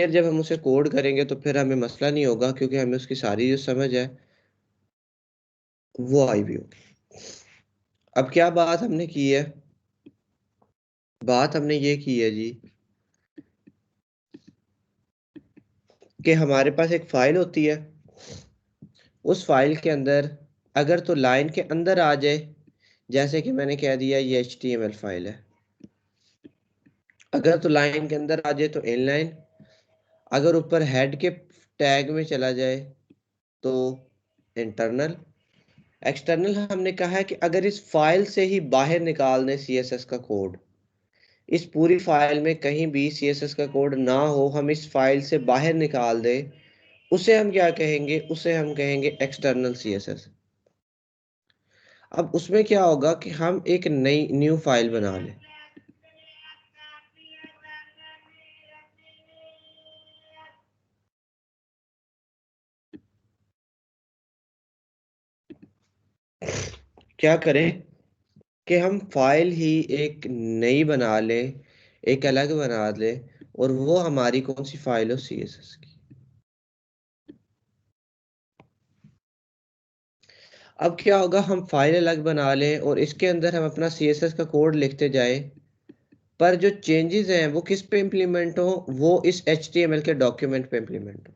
फिर जब हम उसे कोड करेंगे तो फिर हमें मसला नहीं होगा, क्योंकि हमें उसकी सारी जो समझ है वो आई भी होगी। अब क्या बात हमने की है, बात हमने ये की है जी कि हमारे पास एक फाइल होती है, उस फाइल के अंदर अगर तो लाइन के अंदर आ जाए, जैसे कि मैंने कह दिया ये HTML फाइल है, अगर तो लाइन के अंदर आ जाए तो इनलाइन, अगर ऊपर हेड के टैग में चला जाए तो इंटरनल। एक्सटर्नल हमने कहा है कि अगर इस फाइल से ही बाहर निकाल दें CSS का कोड, इस पूरी फाइल में कहीं भी CSS का कोड ना हो, हम इस फाइल से बाहर निकाल दें, उसे हम क्या कहेंगे, उसे हम कहेंगे एक्सटर्नल CSS। अब उसमें क्या होगा कि हम एक नई न्यू फाइल बना लें। क्या करें कि हम फाइल ही एक नई बना लें, एक अलग बना लें, और वो हमारी कौन सी फाइल हो, CSS की। अब क्या होगा, हम फाइल अलग बना लें और इसके अंदर हम अपना CSS का कोड लिखते जाएं, पर जो चेंजेस हैं वो किस पे इम्प्लीमेंट हो, वो इस HTML के डॉक्यूमेंट पे इम्प्लीमेंट हो,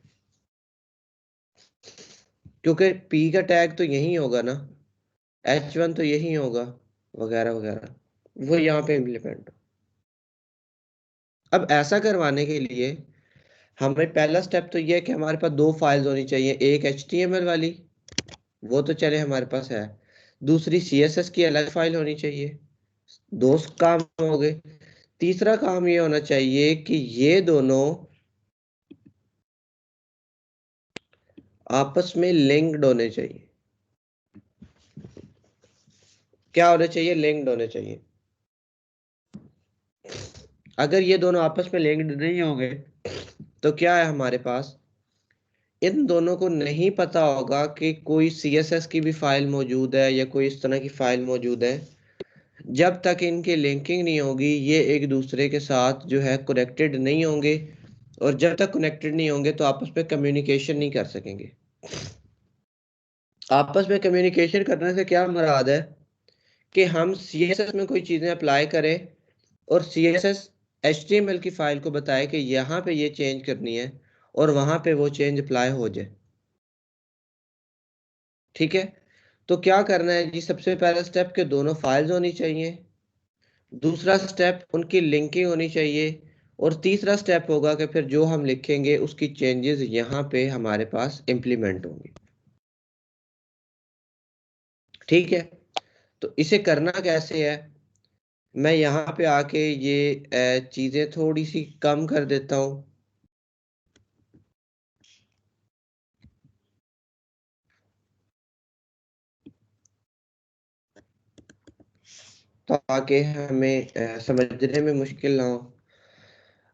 क्योंकि P का टैग तो यही होगा ना, H1 तो यही होगा, वगैरह वगैरह, वो यहाँ पे इम्प्लीमेंट हो। अब ऐसा करवाने के लिए हमें पहला स्टेप तो ये है कि हमारे पास दो फाइल्स होनी चाहिए, एक HTML वाली, वो तो चले हमारे पास है, दूसरी CSS की अलग फाइल होनी चाहिए। दो काम हो गए। तीसरा काम ये होना चाहिए कि ये दोनों आपस में लिंक्ड होने चाहिए। क्या होने चाहिए, लिंक्ड होने चाहिए। अगर ये दोनों आपस में लिंक्ड नहीं होंगे तो क्या है हमारे पास, इन दोनों को नहीं पता होगा कि कोई CSS की भी फाइल मौजूद है या कोई इस तरह की फाइल मौजूद है। जब तक इनकी लिंकिंग नहीं होगी, ये एक दूसरे के साथ जो है कनेक्टेड नहीं होंगे, और जब तक कनेक्टेड नहीं होंगे तो आपस में कम्युनिकेशन नहीं कर सकेंगे। आपस में कम्युनिकेशन करने से क्या मुराद है कि हम CSS में कोई चीज़ें अप्लाई करें और CSS HTML की फाइल को बताए कि यहाँ पे ये चेंज करनी है, और वहाँ पे वो चेंज अप्लाई हो जाए। ठीक है, तो क्या करना है जी, सबसे पहला स्टेप के दोनों फाइल्स होनी चाहिए, दूसरा स्टेप उनकी लिंकिंग होनी चाहिए, और तीसरा स्टेप होगा कि फिर जो हम लिखेंगे उसकी चेंजेस यहाँ पे हमारे पास इम्प्लीमेंट होंगी। ठीक है, तो इसे करना कैसे है, मैं यहाँ पे आके ये चीज़ें थोड़ी सी कम कर देता हूँ, ताकि हमें समझने में मुश्किल ना हो।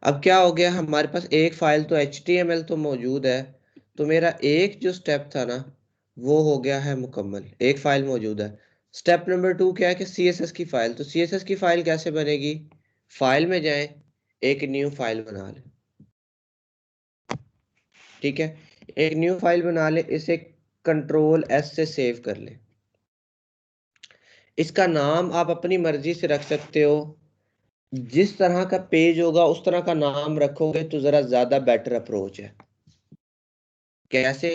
अब क्या हो गया, हमारे पास एक फाइल तो HTML तो मौजूद है, तो मेरा एक जो स्टेप था ना वो हो गया है मुकम्मल, एक फाइल मौजूद है। स्टेप नंबर 2 क्या है कि CSS की फाइल, तो CSS की फाइल कैसे बनेगी, फाइल में जाएं, एक न्यू फाइल बना लें। ठीक है, एक न्यू फाइल बना लें, इसे Ctrl+S से सेव कर लें। इसका नाम आप अपनी मर्जी से रख सकते हो, जिस तरह का पेज होगा उस तरह का नाम रखोगे तो ज़रा ज़्यादा बेटर अप्रोच है। कैसे,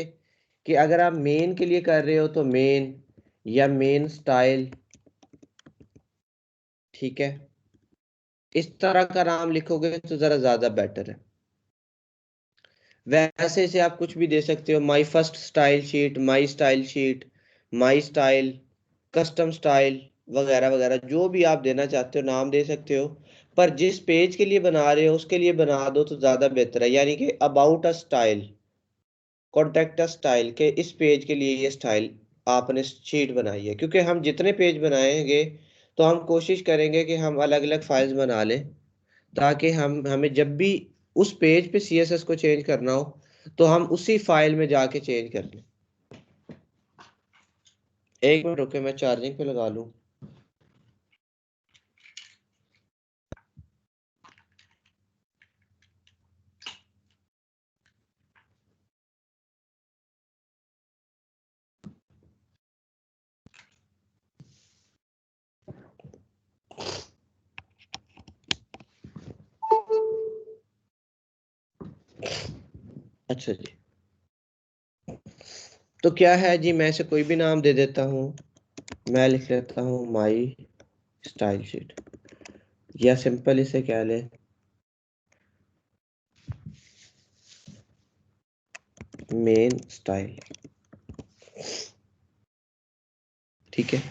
कि अगर आप मेन के लिए कर रहे हो तो मेन या मेन स्टाइल, ठीक है, इस तरह का नाम लिखोगे तो ज़रा ज़्यादा बेटर है। वैसे इसे आप कुछ भी दे सकते हो, my first style sheet, my style sheet, my style, custom style, वगैरह वगैरह, जो भी आप देना चाहते हो नाम दे सकते हो, पर जिस पेज के लिए बना रहे हो उसके लिए बना दो तो ज़्यादा बेहतर है। यानी कि about a style, contact us style, के इस पेज के लिए ये स्टाइल आपने शीट बनाई है, क्योंकि हम जितने पेज बनाएंगे तो हम कोशिश करेंगे कि हम अलग अलग फाइल्स बना लें, ताकि हमें जब भी उस पेज पे CSS को चेंज करना हो तो हम उसी फाइल में जाके चेंज कर लें। एक मिनट रुके, मैं चार्जिंग पे लगा लूँ। अच्छा जी, तो क्या है जी, मैं इसे कोई भी नाम दे देता हूँ। मैं लिख लेता हूँ माई स्टाइल शीट, या सिंपल इसे क्या ले, मेन स्टाइल। ठीक है,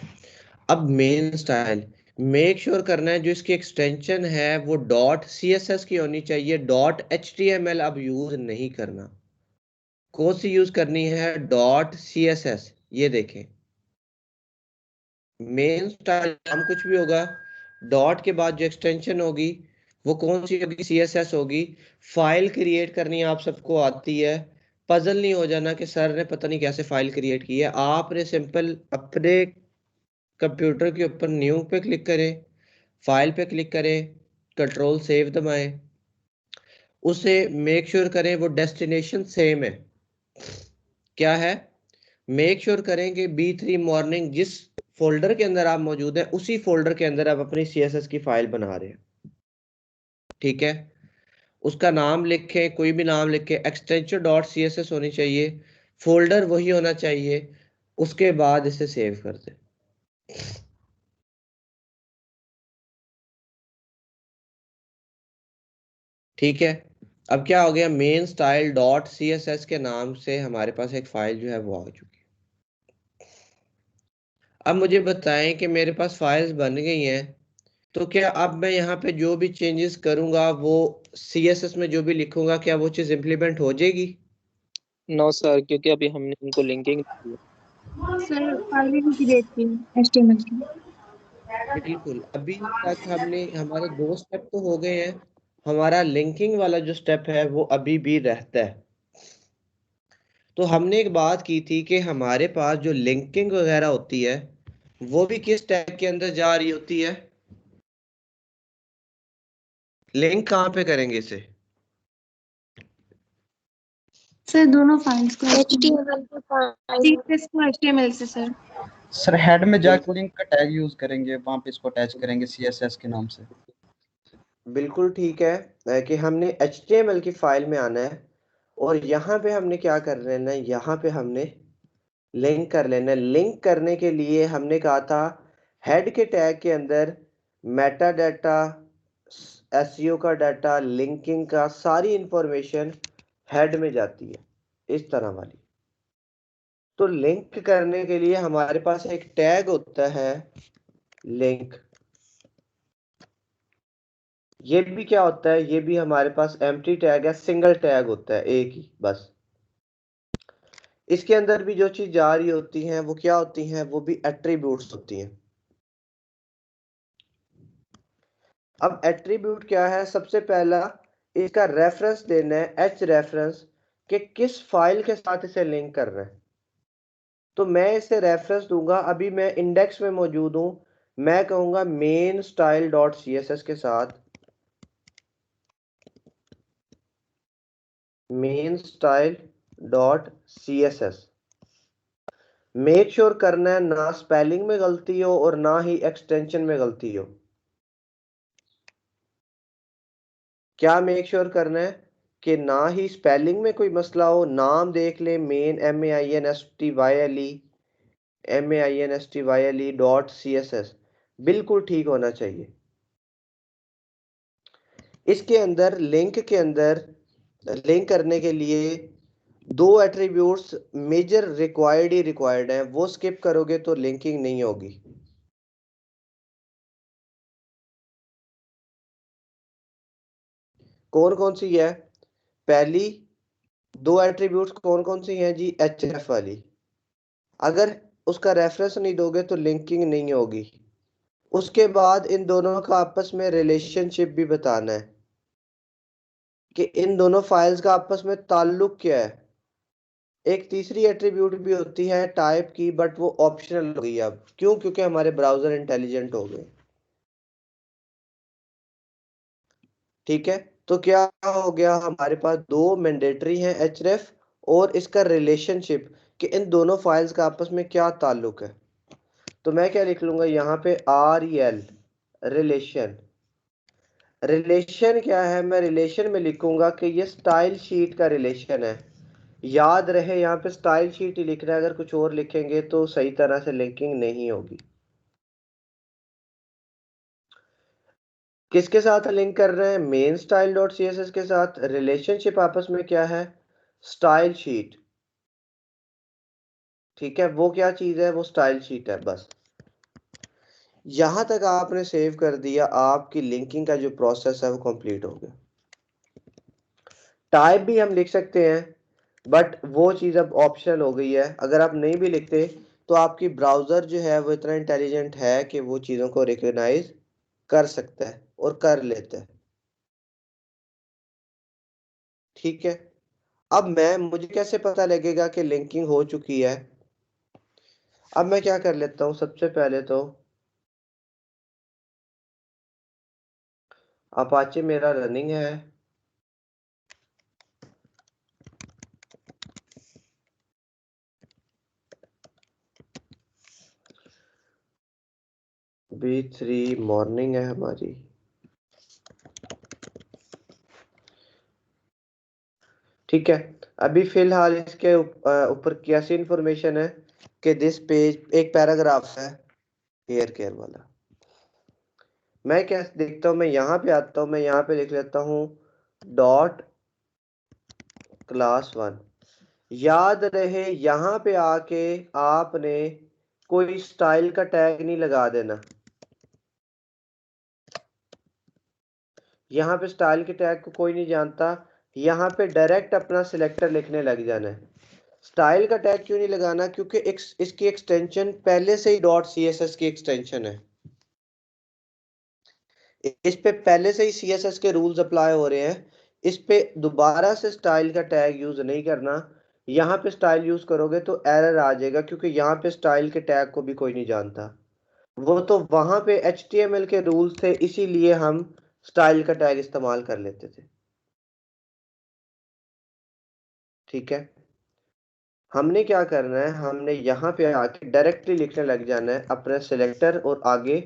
अब मेन स्टाइल मेक श्योर करना है जो इसकी एक्सटेंशन है वो डॉट सी एस एस की होनी चाहिए, dot H T M L अब यूज नहीं करना। कौन सी यूज करनी है? Dot C S S. ये देखें, मेन स्टाइल नाम कुछ भी होगा, डॉट के बाद जो एक्सटेंशन होगी वो कौन सी होगी? सी एस एस होगी। फाइल क्रिएट करनी आप सबको आती है, पजल नहीं हो जाना कि सर ने पता नहीं कैसे फाइल क्रिएट की है। आपने सिंपल अपने कंप्यूटर के ऊपर न्यू पे क्लिक करें, फाइल पे क्लिक करें, कंट्रोल सेव दबाएं, उसे मेक श्योर करें वो डेस्टिनेशन सेम है। क्या है? मेक श्योर करें कि B3 मॉर्निंग जिस फोल्डर के अंदर आप मौजूद हैं उसी फोल्डर के अंदर आप अपनी CSS की फाइल बना रहे हैं। ठीक है, उसका नाम लिखें, कोई भी नाम लिखें, extension dot C S S होनी चाहिए, फोल्डर वही होना चाहिए, उसके बाद इसे सेव कर दें। ठीक है, अब क्या हो गया, main style dot C S S के नाम से हमारे पास एक फाइल जो है वो आ चुकी है। अब मुझे बताएं कि मेरे पास फाइल्स बन गई हैं, तो क्या अब मैं यहाँ पे जो भी चेंजेस करूंगा वो CSS में जो भी लिखूंगा क्या वो चीज़ इम्प्लीमेंट हो जाएगी? नो सर, क्योंकि अभी हमने उनको लिंकिंग नहीं की सर फाइलें भी क्रिएट की HTML की। बिल्कुल, अभी तक हमने हमारे 2 स्टेप तो हो गए हैं, हमारा लिंकिंग वाला जो स्टेप है वो अभी भी रहता है। तो हमने एक बात की थी कि हमारे पास जो लिंकिंग वगैरह होती है वो भी किस टैग के अंदर जा रही होती है? लिंक कहाँ पे करेंगे इसे? सर दोनों फाइल्स को HTML के फाइल CSS को HTML से सर। सर हेड में जाकर बिल्कुल लिंक का टैग यूज करेंगे, वहां पे इसको अटैच करेंगे CSS के नाम से। बिल्कुल ठीक है कि हमने HTML की फाइल में आना है और यहाँ पे हमने क्या कर लेना है, यहाँ पे हमने लिंक कर लेना है। लिंक करने के लिए हमने कहा था हेड के टैग के अंदर मेटा डाटा, एसईओ का डाटा, लिंकिंग का सारी इंफॉर्मेशन हेड में जाती है, इस तरह वाली। तो लिंक करने के लिए हमारे पास एक टैग होता है लिंक। ये भी क्या होता है, ये भी हमारे पास एम्प्टी टैग है, सिंगल टैग होता है, एक ही बस। इसके अंदर भी जो चीज जा रही होती हैं वो क्या होती हैं, वो भी एट्रीब्यूट्स होती हैं। अब एट्रीब्यूट क्या है? सबसे पहला इसका रेफरेंस देना है, एच रेफरेंस, कि किस फाइल के साथ इसे लिंक कर रहे हैं। तो मैं इसे रेफरेंस दूंगा, अभी मैं इंडेक्स में मौजूद हूं, मैं कहूंगा main style dot C S S के साथ, main style dot C S S. Make sure करना है ना स्पेलिंग में गलती हो और ना ही एक्सटेंशन में गलती हो। क्या मेक श्योर करना है? कि ना ही स्पेलिंग में कोई मसला हो, नाम देख ले मेन MAINSTYLE डॉट CSS, बिल्कुल ठीक होना चाहिए। इसके अंदर लिंक के अंदर लिंक करने के लिए 2 एट्रीब्यूट्स मेजर रिक्वायर्ड ही रिक्वायर्ड हैं, वो स्किप करोगे तो लिंकिंग नहीं होगी। कौन कौन सी है? पहली 2 एट्रीब्यूट्स कौन कौन सी हैं जी? href वाली। अगर उसका रेफरेंस नहीं दोगे तो लिंकिंग नहीं होगी। उसके बाद इन दोनों का आपस में रिलेशनशिप भी बताना है कि इन दोनों फाइल्स का आपस में ताल्लुक क्या है। एक तीसरी एट्रीब्यूट भी होती है टाइप की, बट वो ऑप्शनल हो गई अब। क्यों? क्योंकि हमारे ब्राउजर इंटेलिजेंट हो गए। ठीक है, तो क्या हो गया, हमारे पास 2 मैंडेटरी हैं, href और इसका रिलेशनशिप, कि इन दोनों फाइल्स का आपस में क्या ताल्लुक है। तो मैं क्या लिख लूंगा यहाँ पे REL रिलेशन, रिलेशन क्या है, मैं रिलेशन में लिखूंगा कि ये स्टाइल शीट का रिलेशन है। याद रहे यहाँ पे स्टाइल शीट ही लिखना है, अगर कुछ और लिखेंगे तो सही तरह से लिंकिंग नहीं होगी। किसके साथ लिंक कर रहे हैं, main style dot C S S के साथ। रिलेशनशिप आपस में क्या है, स्टाइल शीट। ठीक है, वो क्या चीज है, वो स्टाइल शीट है। बस यहां तक आपने सेव कर दिया, आपकी लिंकिंग का जो प्रोसेस है वो कंप्लीट हो गया। टाइप भी हम लिख सकते हैं, बट वो चीज़ अब ऑप्शनल हो गई है। अगर आप नहीं भी लिखते तो आपकी ब्राउज़र जो है वो इतना इंटेलिजेंट है कि वो चीज़ों को रिकॉग्नाइज कर सकता है और कर लेता है। ठीक है, अब मुझे कैसे पता लगेगा कि लिंकिंग हो चुकी है। अब मैं क्या कर लेता हूँ, सबसे पहले तो अपाचे मेरा रनिंग है। B3 मॉर्निंग है हमारी। ठीक है, अभी फिलहाल इसके ऊपर कैसी इंफॉर्मेशन है कि दिस पेज एक पैराग्राफ है हेयर केयर वाला। मैं क्या देखता हूँ, मैं यहाँ पे आता हूँ, मैं यहाँ पे लिख लेता हूँ डॉट क्लास 1। याद रहे यहाँ पे आके आपने कोई स्टाइल का टैग नहीं लगा देना। यहाँ पे स्टाइल के टैग को कोई नहीं जानता, यहाँ पे डायरेक्ट अपना सिलेक्टर लिखने लग जाना है। स्टाइल का टैग क्यों नहीं लगाना, क्योंकि इसकी एक्सटेंशन पहले से ही डॉट सी एस एस की एक्सटेंशन है। इस पे पहले से ही सी एस एस के रूल्स अप्लाई हो रहे हैं। इस पे दोबारा से स्टाइल का टैग यूज नहीं करना। यहाँ पे स्टाइल यूज करोगे तो एरर आ जाएगा, क्योंकि यहाँ पे स्टाइल के टैग को भी कोई नहीं जानता। वो तो वहां पे HTML के रूल्स थे, इसीलिए हम स्टाइल का टैग इस्तेमाल कर लेते थे। ठीक है, हमने क्या करना है, हमने यहाँ पे आके डायरेक्टली लिखने लग जाना है अपने सिलेक्टर और आगे,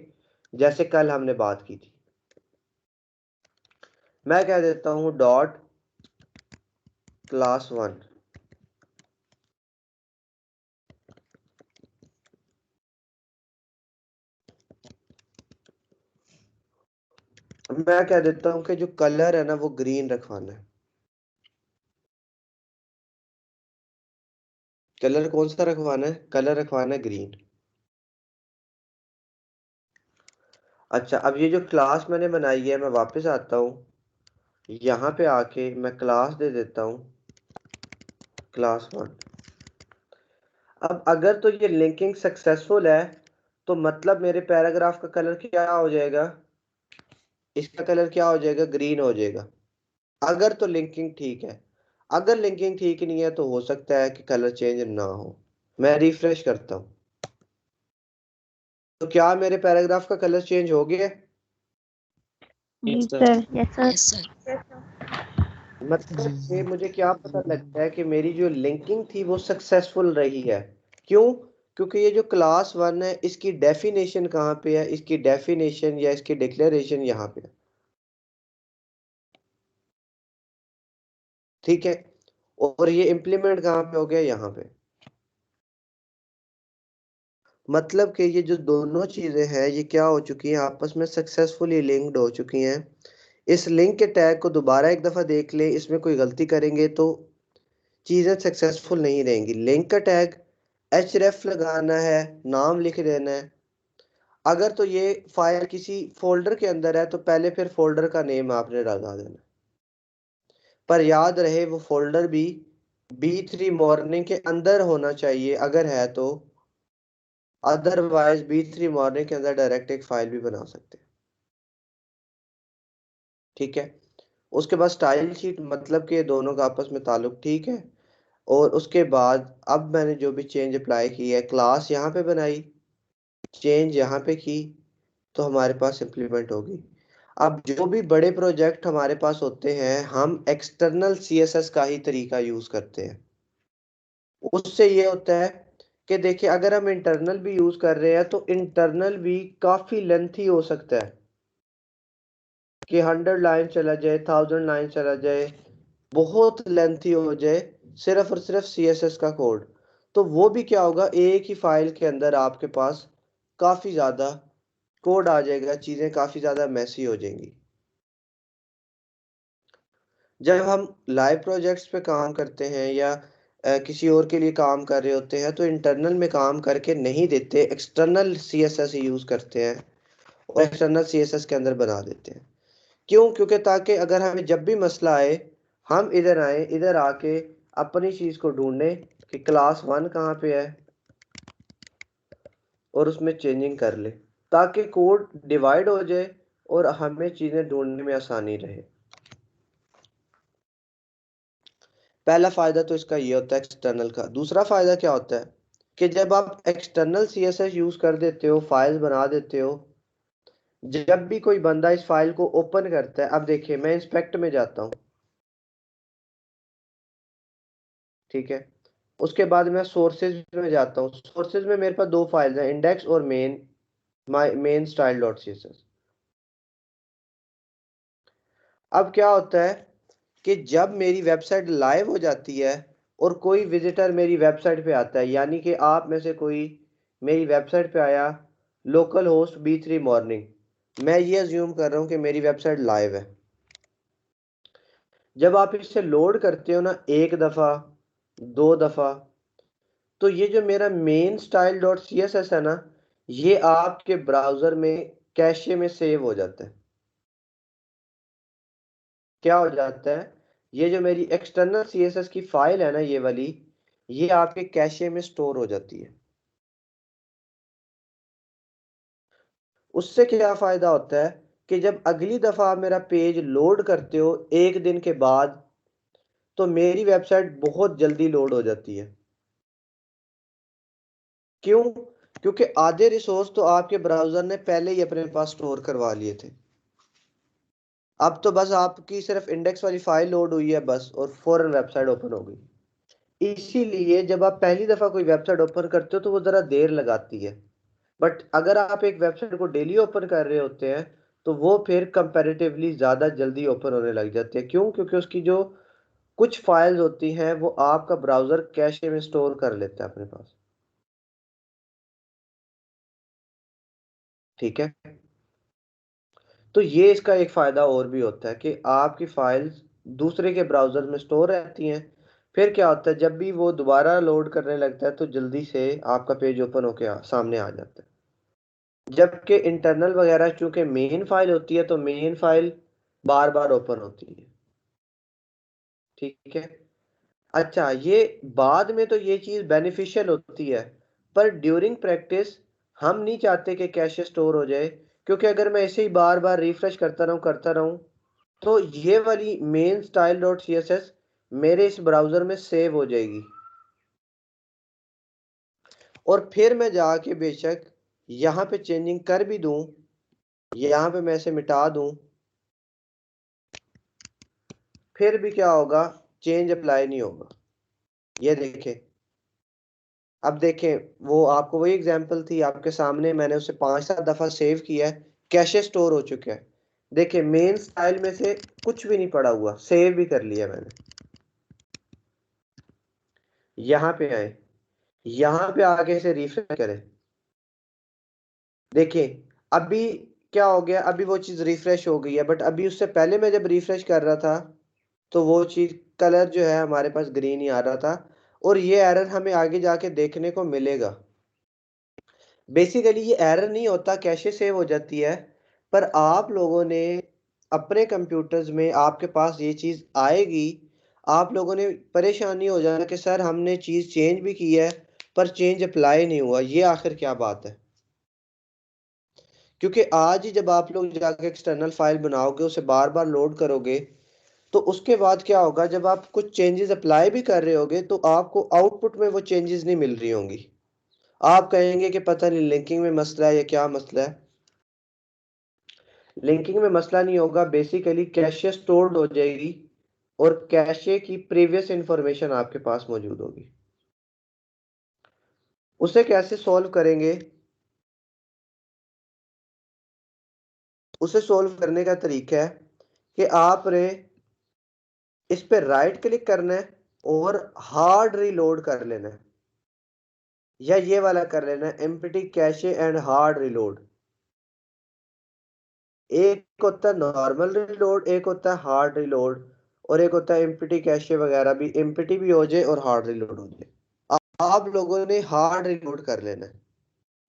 जैसे कल हमने बात की थी। मैं कह देता हूँ डॉट क्लास 1। मैं कह देता हूँ कि जो कलर है ना वो ग्रीन रखवाना है। कलर कौन सा रखवाना है, कलर रखवाना है ग्रीन। अच्छा, अब ये जो क्लास मैंने बनाई है, मैं वापस आता हूँ, यहाँ पे आके मैं क्लास दे देता हूँ क्लास 1। अब अगर तो ये लिंकिंग सक्सेसफुल है तो मतलब मेरे पैराग्राफ का कलर क्या हो जाएगा, इसका कलर क्या हो जाएगा, ग्रीन हो जाएगा। अगर तो लिंकिंग ठीक है। अगर लिंकिंग ठीक नहीं है तो हो सकता है कि कलर चेंज ना हो। मैं रिफ्रेश करता हूँ, तो क्या मेरे पैराग्राफ का कलर चेंज हो गया? जी Yes, sir. Sir. Yes sir. मतलब कि मुझे क्या पता लगता है कि मेरी जो लिंकिंग थी वो सक्सेसफुल रही है। क्यों? क्योंकि ये जो क्लास 1 है इसकी डेफिनेशन कहाँ पे है, इसकी डेफिनेशन या इसकी डिक्लेरेशन यहाँ पे है। ठीक है, और ये इम्प्लीमेंट कहाँ पे हो गया, यहाँ पे। मतलब कि ये जो दोनों चीजें हैं ये क्या हो चुकी हैं, आपस में सक्सेसफुली लिंक्ड हो चुकी हैं। इस लिंक के टैग को दोबारा एक दफा देख ले, इसमें कोई गलती करेंगे तो चीजें सक्सेसफुल नहीं रहेंगी। लिंक का टैग href लगाना है, नाम लिख देना है। अगर तो ये फाइल किसी फोल्डर के अंदर है तो पहले फिर फोल्डर का नेम आपने लगा देना, पर याद रहे वो फोल्डर भी B3 मॉर्निंग के अंदर होना चाहिए अगर है तो। अदरवाइज B3 मॉर्निंग के अंदर डायरेक्ट एक फाइल भी बना सकते हैं। ठीक है, उसके बाद स्टाइल शीट, मतलब कि दोनों का आपस में ताल्लुक ठीक है। और उसके बाद अब मैंने जो भी चेंज अप्लाई की है, क्लास यहाँ पे बनाई, चेंज यहाँ पे की, तो हमारे पास इम्प्लीमेंट होगी। अब जो भी बड़े प्रोजेक्ट हमारे पास होते हैं हम एक्सटर्नल CSS का ही तरीका यूज करते हैं। उससे ये होता है कि देखिए अगर हम इंटरनल भी यूज कर रहे हैं तो इंटरनल भी काफी लेंथी हो सकता है। कि 100 लाइन चला जाए, 1000 लाइन चला जाए, बहुत लेंथी हो जाए, सिर्फ और सिर्फ CSS का कोड, तो वो भी क्या होगा, एक ही फाइल के अंदर आपके पास काफी ज्यादा कोड आ जाएगा, चीजें काफी ज्यादा मैसी हो जाएंगी। जब हम लाइव प्रोजेक्ट्स पे काम करते हैं या किसी और के लिए काम कर रहे होते हैं, तो इंटरनल में काम करके नहीं देते, एक्सटर्नल CSS यूज करते हैं और एक्सटर्नल CSS के अंदर बना देते हैं। क्यों? क्योंकि ताकि अगर हमें जब भी मसला आए, हम इधर आए, इधर आके अपनी चीज को ढूंढें कि क्लास 1 कहाँ पे है और उसमें चेंजिंग कर ले, ताकि कोड डिवाइड हो जाए और हमें चीजें ढूंढने में आसानी रहे। पहला फायदा तो इसका ये होता है एक्सटर्नल का। दूसरा फायदा क्या होता है कि जब आप एक्सटर्नल CSS यूज कर देते हो, फाइल्स बना देते हो, जब भी कोई बंदा इस फाइल को ओपन करता है, अब देखिए मैं इंस्पेक्ट में जाता हूँ, ठीक है, उसके बाद मैं सोर्सेज में जाता हूँ, सोर्सेज में मेरे पास दो फाइल्स हैं, इंडेक्स और main, main style dot CSS। अब क्या होता है कि जब मेरी वेबसाइट लाइव हो जाती है और कोई विजिटर मेरी वेबसाइट पे आता है, यानी कि आप में से कोई मेरी वेबसाइट पे आया, लोकल होस्ट B3 मॉर्निंग, मैं ये अज्यूम कर रहा हूँ कि मेरी वेबसाइट लाइव है। जब आप इसे लोड करते हो ना, एक दफ़ा, दो दफ़ा, तो ये जो मेरा मेन स्टाइल डॉट CSS है ना, ये आपके ब्राउज़र में कैशे में सेव हो जाता है। क्या हो जाता है, ये जो मेरी एक्सटर्नल CSS की फाइल है ना, ये वाली, ये आपके कैशे में स्टोर हो जाती है। उससे क्या फायदा होता है कि जब अगली दफा आप मेरा पेज लोड करते हो एक दिन के बाद, तो मेरी वेबसाइट बहुत जल्दी लोड हो जाती है। क्यों? क्योंकि आधे रिसोर्स तो आपके ब्राउजर ने पहले ही अपने पास स्टोर करवा लिए थे। अब तो बस आपकी सिर्फ इंडेक्स वाली फाइल लोड हुई है बस, और फौरन वेबसाइट ओपन हो गई। इसीलिए जब आप पहली दफा कोई वेबसाइट ओपन करते हो तो वो जरा देर लगाती है, बट अगर आप एक वेबसाइट को डेली ओपन कर रहे होते हैं तो वो फिर कंपैरेटिवली ज़्यादा जल्दी ओपन होने लग जाते हैं। क्यों? क्योंकि उसकी जो कुछ फाइल्स होती हैं वो आपका ब्राउज़र कैशे में स्टोर कर लेता है अपने पास। ठीक है, तो ये इसका एक फ़ायदा और भी होता है कि आपकी फाइल्स दूसरे के ब्राउज़र में स्टोर रहती हैं। फिर क्या होता है, जब भी वो दोबारा लोड करने लगता है तो जल्दी से आपका पेज ओपन होकर सामने आ जाता है। जबकि इंटरनल वगैरह चूंकि मेन फाइल होती है, तो मेन फाइल बार बार ओपन होती है। ठीक है, अच्छा, ये बाद में तो ये चीज़ बेनिफिशियल होती है, पर ड्यूरिंग प्रैक्टिस हम नहीं चाहते कि कैशे स्टोर हो जाए, क्योंकि अगर मैं ऐसे ही बार बार रिफ्रेश करता रहूं तो ये वाली मेन स्टाइल डॉट CSS मेरे इस ब्राउज़र में सेव हो जाएगी, और फिर मैं जाके बेशक यहाँ पे चेंजिंग कर भी दूं, यहाँ पे मैं इसे मिटा दूं, फिर भी क्या होगा, चेंज अप्लाई नहीं होगा। ये देखें, अब देखें, वो आपको वही एग्जांपल थी आपके सामने, मैंने उसे 5-7 दफा सेव किया है, कैशे स्टोर हो चुका है। देखिए मेन स्टाइल में से कुछ भी नहीं पड़ा हुआ, सेव भी कर लिया मैंने। यहाँ पे आए, यहाँ पे आके इसे रिफ्रेश करें, देखिए अभी क्या हो गया, अभी वो चीज़ रिफ्रेश हो गई है, बट अभी उससे पहले मैं जब रिफ्रेश कर रहा था तो वो चीज़, कलर जो है हमारे पास ग्रीन ही आ रहा था, और ये एरर हमें आगे जाके देखने को मिलेगा। बेसिकली ये एरर नहीं होता, कैशे सेव हो जाती है, पर आप लोगों ने अपने कंप्यूटर्स में, आपके पास ये चीज़ आएगी, आप लोगों ने परेशानी हो जाना कि सर हमने चीज़ चेंज भी की है पर चेंज अप्लाई नहीं हुआ, ये आखिर क्या बात है। क्योंकि आज ही जब आप लोग जाके एक्सटर्नल फाइल बनाओगे, उसे बार बार लोड करोगे, तो उसके बाद क्या होगा, जब आप कुछ चेंजेस अप्लाई भी कर रहे होगे तो आपको आउटपुट में वो चेंजेस नहीं मिल रही होंगी। आप कहेंगे कि पता नहीं लिंकिंग में मसला है या क्या मसला है। लिंकिंग में मसला नहीं होगा, बेसिकली कैशे स्टोर्ड हो जाएगी और कैशे की प्रीवियस इंफॉर्मेशन आपके पास मौजूद होगी। उसे कैसे सॉल्व करेंगे, उसे सोल्व करने का तरीका है कि आपने इस पे राइट क्लिक करना है और हार्ड रीलोड कर लेना है, या ये वाला कर लेना है empty cache and hard reload. एक होता है नॉर्मल रीलोड, एक होता है हार्ड रीलोड, और एक होता है एम्प्टी कैशे वगैरह भी, एम्प्टी भी हो जाए और हार्ड रीलोड हो जाए। आप लोगों ने हार्ड रीलोड कर लेना है।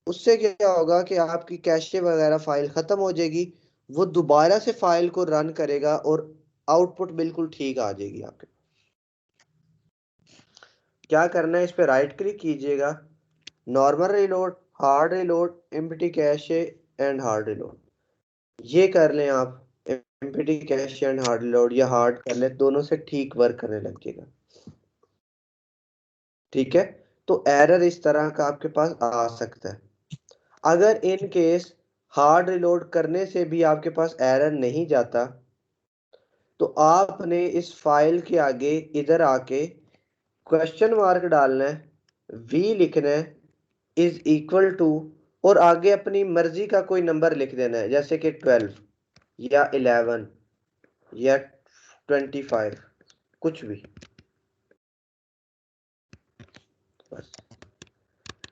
उससे क्या होगा कि आपकी कैशे वगैरह फाइल खत्म हो जाएगी, वो दोबारा से फाइल को रन करेगा और आउटपुट बिल्कुल ठीक आ जाएगी आपके। क्या करना है, इस पे राइट क्लिक कीजिएगा, normal reload, hard reload, empty cache and hard reload, ये कर लें आप। Empty cache and hard reload या हार्ड कर लें, दोनों से ठीक वर्क करने लग जाएगा। ठीक है, तो एरर इस तरह का आपके पास आ सकता है। अगर इन केस हार्ड रिलोड करने से भी आपके पास एरर नहीं जाता, तो आपने इस फाइल के आगे इधर आके क्वेश्चन मार्क डालना है, v लिखना है, इज इक्वल टू, और आगे अपनी मर्जी का कोई नंबर लिख देना है, जैसे कि 12 या 11 या 25, कुछ भी बस।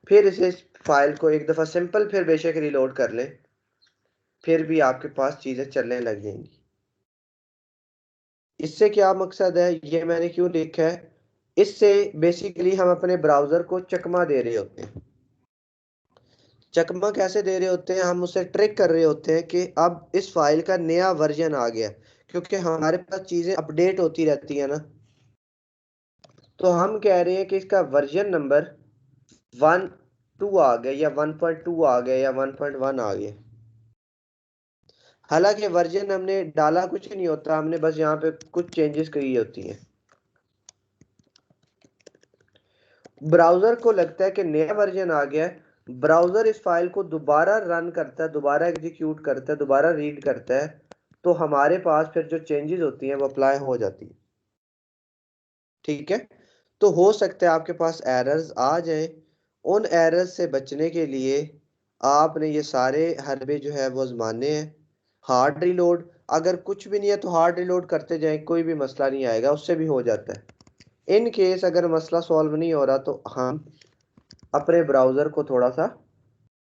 फिर इसे फाइल को एक दफा सिंपल फिर बेशक रिलोड कर लें, फिर भी आपके पास चीजें चलने लग जाएंगी। इससे क्या मकसद है, ये मैंने क्यों लिखा है, इससे बेसिकली हम अपने ब्राउजर को चकमा दे रहे होते हैं। चकमा कैसे दे रहे होते हैं, हम उसे ट्रिक कर रहे होते हैं कि अब इस फाइल का नया वर्जन आ गया, क्योंकि हमारे पास चीजें अपडेट होती रहती है ना। तो हम कह रहे हैं कि इसका वर्जन नंबर 1.2 आ गया, या 1.2 आ गया, या 1.1 आ गया। हालांकि वर्जन हमने डाला कुछ नहीं होता, हमने बस यहाँ पे कुछ चेंजेस करी होती हैं। ब्राउजर को लगता है कि नया वर्जन आ गया है, ब्राउजर इस फाइल को दोबारा रन करता है, दोबारा एग्जीक्यूट करता है, दोबारा रीड करता है, तो हमारे पास फिर जो चेंजेस होती हैं वो अप्लाई हो जाती है। ठीक है, तो हो सकता है आपके पास एरर्स आ जाए। उन एरर्स से बचने के लिए आपने ये सारे हरबे जो है वो आजमाने हैं। हार्ड रिलोड, अगर कुछ भी नहीं है तो हार्ड रिलोड करते जाएं, कोई भी मसला नहीं आएगा, उससे भी हो जाता है। इन केस अगर मसला सॉल्व नहीं हो रहा तो हम अपने ब्राउजर को थोड़ा सा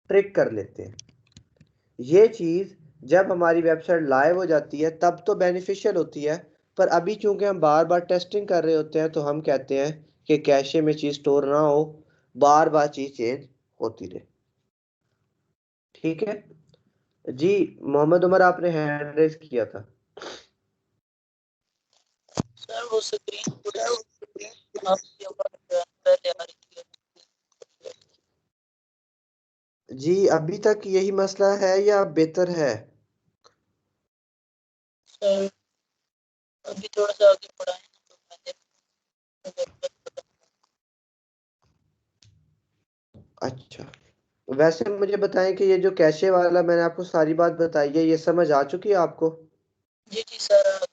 ट्रिक कर लेते हैं। ये चीज जब हमारी वेबसाइट लाइव हो जाती है तब तो बेनिफिशियल होती है, पर अभी चूंकि हम बार बार टेस्टिंग कर रहे होते हैं, तो हम कहते हैं कि कैशे में चीज स्टोर ना हो, बार बार चीज चेंज होती रहे। ठीक है जी, मोहम्मद उमर आपने हैंड रेज किया था। सर वो स्क्रीन आपकी आवाज पहले आ रही थी। जी, अभी तक यही मसला है या बेहतर है? सर अभी थोड़ा सा आगे बढ़ाए ना तो मैंने अच्छा, वैसे मुझे बताएं कि ये जो कैशे वाला मैंने आपको सारी बात बताई है, ये समझ आ चुकी है आपको? जी जी सर।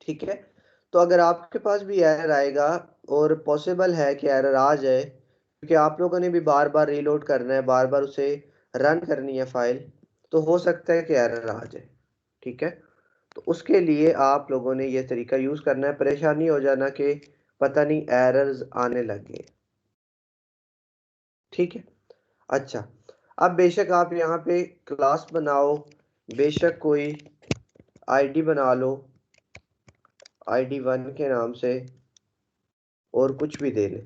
ठीक है, तो अगर आपके पास भी एरर आएगा, और पॉसिबल है कि एरर आ जाए, क्योंकि आप लोगों ने भी बार बार रीलोड करना है, बार बार उसे रन करनी है फाइल, तो हो सकता है कि एरर आ जाए। ठीक है, तो उसके लिए आप लोगों ने ये तरीका यूज करना है, परेशानी हो जाना कि पता नहीं एरर्स आने लगे। ठीक है, अच्छा, अब बेशक आप यहाँ पे क्लास बनाओ, बेशक कोई आईडी बना लो, ID1 के नाम से, और कुछ भी दे ले।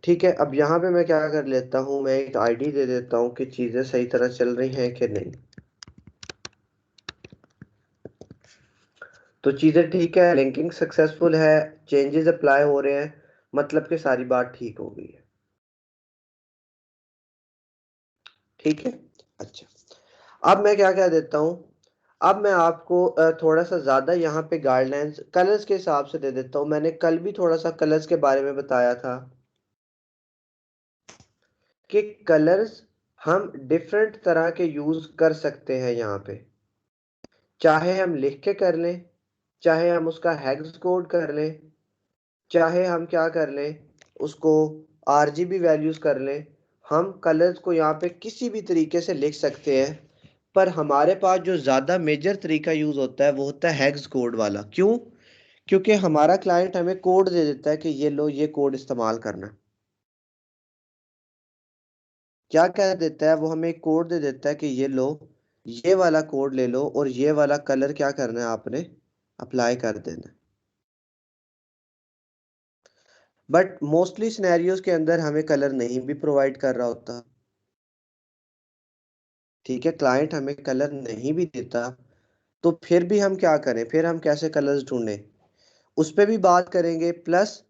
ठीक है, अब यहाँ पे मैं क्या कर लेता हूँ, मैं एक आईडी दे देता हूँ कि चीज़ें सही तरह चल रही हैं कि नहीं। तो चीज़ें ठीक है, लिंकिंग सक्सेसफुल है, चेंजेस अप्लाई हो रहे हैं, मतलब कि सारी बात ठीक हो गई है। ठीक है, अच्छा, अब मैं क्या क्या देता हूँ, अब मैं आपको थोड़ा सा ज़्यादा यहाँ पे गाइडलाइंस कलर्स के हिसाब से दे देता हूँ। मैंने कल भी थोड़ा सा कलर्स के बारे में बताया था कि कलर्स हम डिफरेंट तरह के यूज़ कर सकते हैं यहाँ पे, चाहे हम लिख के कर लें, चाहे हम उसका हेक्स कोड कर लें, चाहे हम क्या कर लें, उसको RGB वैल्यूज कर लें, हम कलर्स को यहाँ पे किसी भी तरीके से लिख सकते हैं। पर हमारे पास जो ज़्यादा मेजर तरीका यूज़ होता है वो होता है हेक्स कोड वाला। क्यों? क्योंकि हमारा क्लाइंट हमें कोड दे देता है कि ये लो, ये कोड इस्तेमाल करना। क्या कह देता है वो? हमें एक कोड दे देता है कि ये लो, ये वाला कोड ले लो और ये वाला कलर क्या करना है, आपने अप्लाई कर देना। बट मोस्टली सिनेरियोज के अंदर हमें कलर नहीं भी प्रोवाइड कर रहा होता। ठीक है, क्लाइंट हमें कलर नहीं भी देता, तो फिर भी हम क्या करें? फिर हम कैसे कलर्स ढूंढें? उस पर भी बात करेंगे, प्लस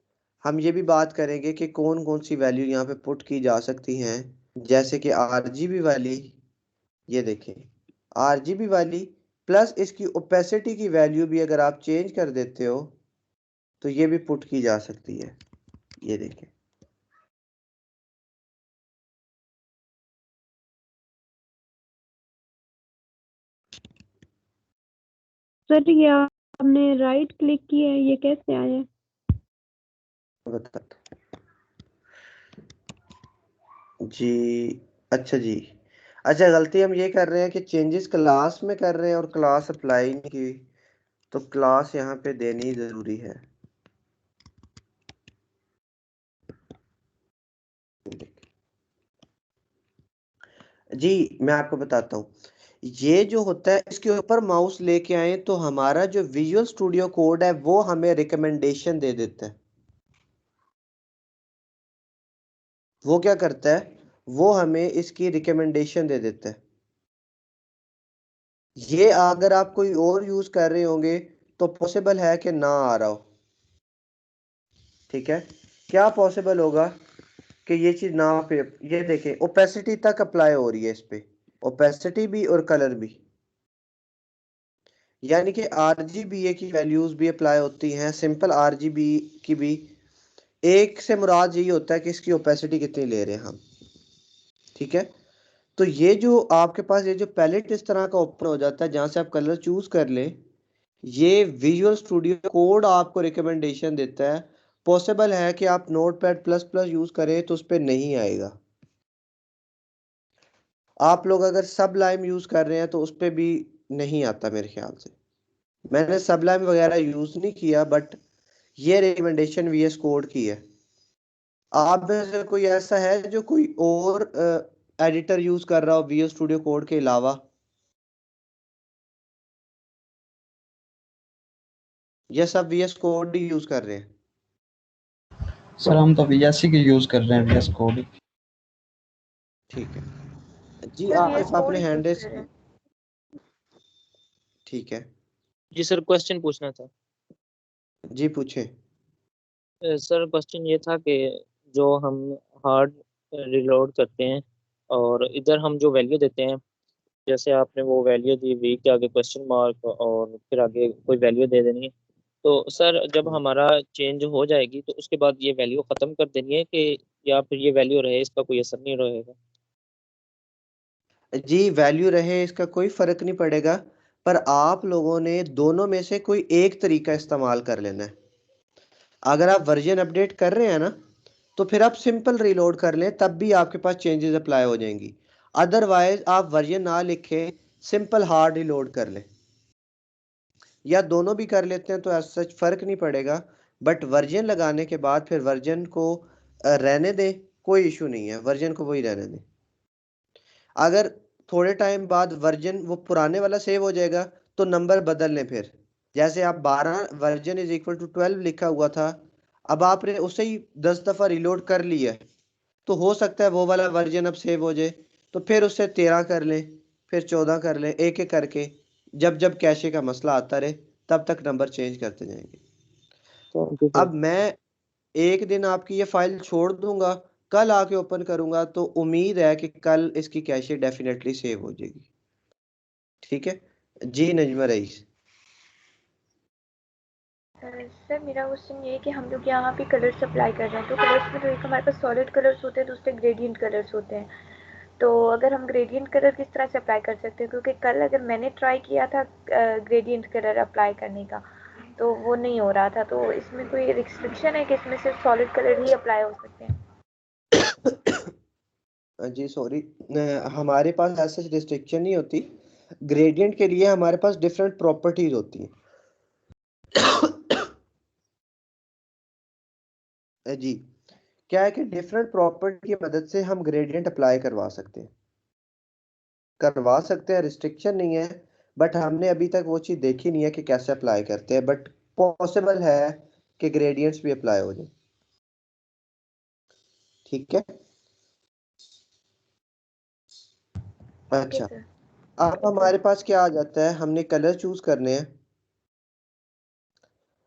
हम ये भी बात करेंगे कि कौन कौन सी वैल्यू यहाँ पे पुट की जा सकती हैं। जैसे कि RGB वाली, ये देखें RGB वाली, प्लस इसकी ओपेसिटी की वैल्यू भी अगर आप चेंज कर देते हो तो ये भी पुट की जा सकती है। ये देखें, सर ये आपने राइट क्लिक किया है, ये कैसे आया? बताता हूँ जी। अच्छा जी, अच्छा गलती हम ये कर रहे हैं कि चेंजेस क्लास में कर रहे हैं और क्लास अप्लाई नहीं की, तो क्लास यहाँ पे देनी ज़रूरी है। जी मैं आपको बताता हूँ, ये जो होता है इसके ऊपर माउस लेके आए तो हमारा जो विजुअल स्टूडियो कोड है वो हमें रिकमेंडेशन दे देता है। वो क्या करता है? वो हमें इसकी रिकमेंडेशन दे देता है। ये अगर आप कोई और यूज कर रहे होंगे तो पॉसिबल है कि ना आ रहा हो। ठीक है, क्या पॉसिबल होगा कि ये चीज ना पे? ये देखें, ओपेसिटी तक अप्लाई हो रही है इस पे, ओपेसिटी भी और कलर भी, यानी कि RGBA की वैल्यूज भी अप्लाई होती हैं, सिंपल RGB की भी। एक से मुराद यही होता है कि इसकी ओपेसिटी कितनी ले रहे हैं हम। ठीक है, तो ये जो आपके पास ये जो पैलेट इस तरह का ओपन हो जाता है जहां से आप कलर चूज कर लें, ये विजुअल स्टूडियो कोड आपको रिकमेंडेशन देता है। पॉसिबल है कि आप नोटपैड प्लस प्लस यूज करें तो उस पर नहीं आएगा। आप लोग अगर सबलाइम यूज कर रहे हैं तो उस पर भी नहीं आता मेरे ख्याल से। मैंने सबलाइम वगैरह यूज नहीं किया, बट ये रिकमेंडेशन VS कोड की है। आप में से कोई ऐसा है जो कोई और एडिटर यूज कर रहा हो VS स्टूडियो कोड के अलावा, या सब VS कोड ही यूज कर रहे हैं? सर हम तो VS की यूज कर रहे हैं, VS कोड। ठीक है जी, सर ये आतिफ कोड आपने हैंड यूज रेस कर रहे की। हैं। ठीक है जी सर, क्वेश्चन पूछना था। जी, पूछें। सर क्वेश्चन ये था कि जो हम हार्ड रिलोड करते हैं और इधर हम जो वैल्यू देते हैं, जैसे आपने वो वैल्यू दी वी के आगे क्वेश्चन मार्क और फिर आगे कोई वैल्यू दे देनी है, तो सर जब हमारा चेंज हो जाएगी तो उसके बाद ये वैल्यू ख़त्म कर देनी है कि या फिर ये वैल्यू रहे, इसका कोई असर नहीं रहेगा? जी, वैल्यू रहे इसका कोई फर्क नहीं पड़ेगा, पर आप लोगों ने दोनों में से कोई एक तरीका इस्तेमाल कर लेना है। अगर आप वर्जन अपडेट कर रहे हैं ना, तो फिर आप सिंपल रीलोड कर लें, तब भी आपके पास चेंजेस अप्लाई हो जाएंगी। अदरवाइज आप वर्जन ना लिखें, सिंपल हार्ड रीलोड कर लें, या दोनों भी कर लेते हैं तो ऐसा सच फर्क नहीं पड़ेगा। बट वर्जन लगाने के बाद फिर वर्जन को रहने दें, कोई इशू नहीं है, वर्जन को वही रहने दें। अगर थोड़े टाइम बाद वर्जन वो पुराने वाला सेव हो जाएगा तो नंबर बदल लें फिर। जैसे आप 12 वर्जन इज इक्वल टू 12 लिखा हुआ था, अब आपने उसे ही 10 दफ़ा रिलोड कर लिया है, तो हो सकता है वो वाला वर्जन अब सेव हो जाए, तो फिर उससे 13 कर लें, फिर 14 कर लें, एक एक करके। जब जब कैशे का मसला आता रहे तब तक नंबर चेंज करते जाएंगे। Thank you sir. अब मैं एक दिन आपकी ये फाइल छोड़ दूंगा, कल आके ओपन करूंगा तो उम्मीद है कि कल इसकी कैशे डेफिनेटली सेव हो जाएगी। ठीक है जी, नजमा रईस। सर मेरा क्वेश्चन ये है कि हम लोग यहाँ पे कलर्स अप्लाई कर रहे हैं, तो कलर्स में तो एक हमारे पास सॉलिड कलर्स होते हैं, दूसरे ग्रेडियंट कलर्स होते हैं। तो अगर हम ग्रेडियंट कलर किस तरह से अप्लाई कर सकते हैं? क्योंकि कल अगर मैंने ट्राई किया था ग्रेडियंट कलर अप्लाई करने का, तो वो नहीं हो रहा था। तो इसमें कोई रिस्ट्रिक्शन है कि इसमें सिर्फ सॉलिड कलर ही अप्लाई हो सकते हैं? जी सॉरी, हमारे पास ऐसा रिस्ट्रिक्शन नहीं होती। ग्रेडियंट के लिए हमारे पास डिफरेंट प्रॉपर्टीज होती हैं। जी, क्या है कि डिफरेंट प्रॉपर्टी की मदद से हम ग्रेडियंट अप्लाई करवा सकते हैं, रिस्ट्रिक्शन नहीं है। बट हमने अभी तक वो चीज़ देखी नहीं है कि कैसे अप्लाई करते हैं, बट पॉसिबल है कि ग्रेडियंट्स भी अप्लाई हो जाए। ठीक है, ओके अच्छा। सर। अब हमारे पास क्या आ जाता है, हमने कलर चूज करने हैं।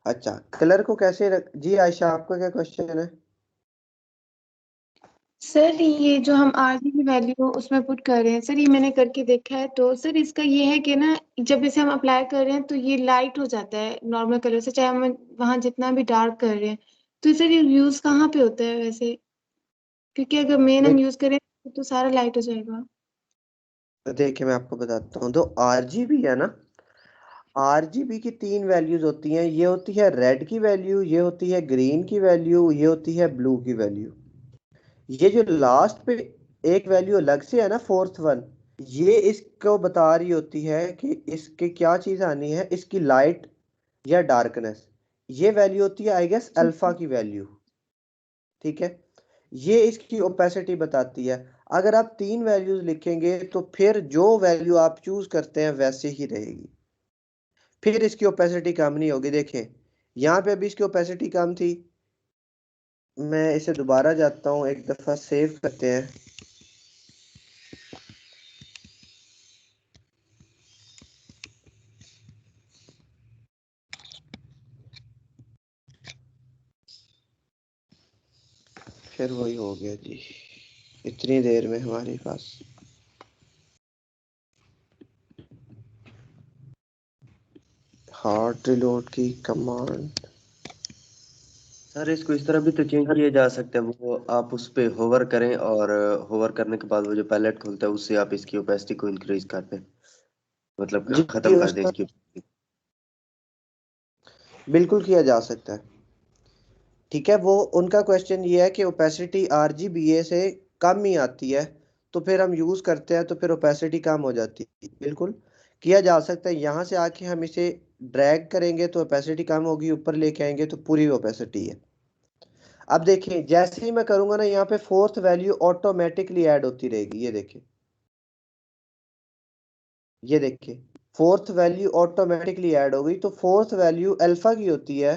अच्छा, कलर को कैसे जी आयशा, आपका क्या क्वेश्चन है? सर ये जो हम RGB वैल्यू उसमें पुट कर रहे हैं सर, ये मैंने करके देखा है। तो सर इसका ये है कि ना, जब इसे हम अप्लाई कर रहे हैं तो ये लाइट हो जाता है नॉर्मल कलर से, चाहे हम वहाँ जितना भी डार्क कर रहे हैं। तो सर ये यूज कहाँ पे होता है वैसे? क्योंकि अगर मेन हम यूज करें तो सारा लाइट हो जाएगा। देखिए मैं आपको बताता हूँ, तो RGB है ना, RGB की 3 वैल्यूज होती हैं। ये होती है रेड की वैल्यू, ये होती है ग्रीन की वैल्यू, ये होती है ब्लू की वैल्यू। ये जो लास्ट पे एक वैल्यू अलग से है ना, फोर्थ वन, ये इसको बता रही होती है कि इसके क्या चीज आनी है, इसकी लाइट या डार्कनेस। ये वैल्यू होती है आई गेस अल्फा की वैल्यू। ठीक है, ये इसकी ओपेसिटी बताती है। अगर आप 3 वैल्यूज लिखेंगे तो फिर जो वैल्यू आप चूज करते हैं वैसे ही रहेगी, फिर इसकी ओपेसिटी कम नहीं होगी। देखें यहाँ पे अभी इसकी ओपेसिटी कम थी। मैं इसे दोबारा जाता हूँ, एक दफा सेव करते हैं। फिर वही हो गया जी, इतनी देर में हमारे पास। हार्ड रिलोड की कमांड, सर इसको इस तरह भी तो चेंज किया जा सकता है, वो आप उस पे होवर करें और होवर करने के बाद वो जो पैलेट खुलता है उससे आप इसकी ओपेसिटी को इंक्रीज कर दें, मतलब जी खत्म कर दें उसका इसकी। बिल्कुल किया जा सकता है। ठीक है, वो उनका क्वेश्चन ये है कि ओपेसिटी RGBA से कम ही आती है, तो फिर हम यूज करते हैं तो फिर ओपेसिटी कम हो जाती है। बिल्कुल किया जा सकता है। यहाँ से आके हम इसे ड्रैग करेंगे तो ओपेसिटी कम होगी, ऊपर लेके आएंगे तो पूरी ओपेसिटी है। अब देखिए जैसे ही मैं करूंगा ना, यहाँ पे फोर्थ वैल्यू ऑटोमेटिकली ऐड होती रहेगी। ये देखिए, ये देखिए फोर्थ वैल्यू ऑटोमेटिकली ऐड हो गई। तो फोर्थ वैल्यू अल्फा की होती है।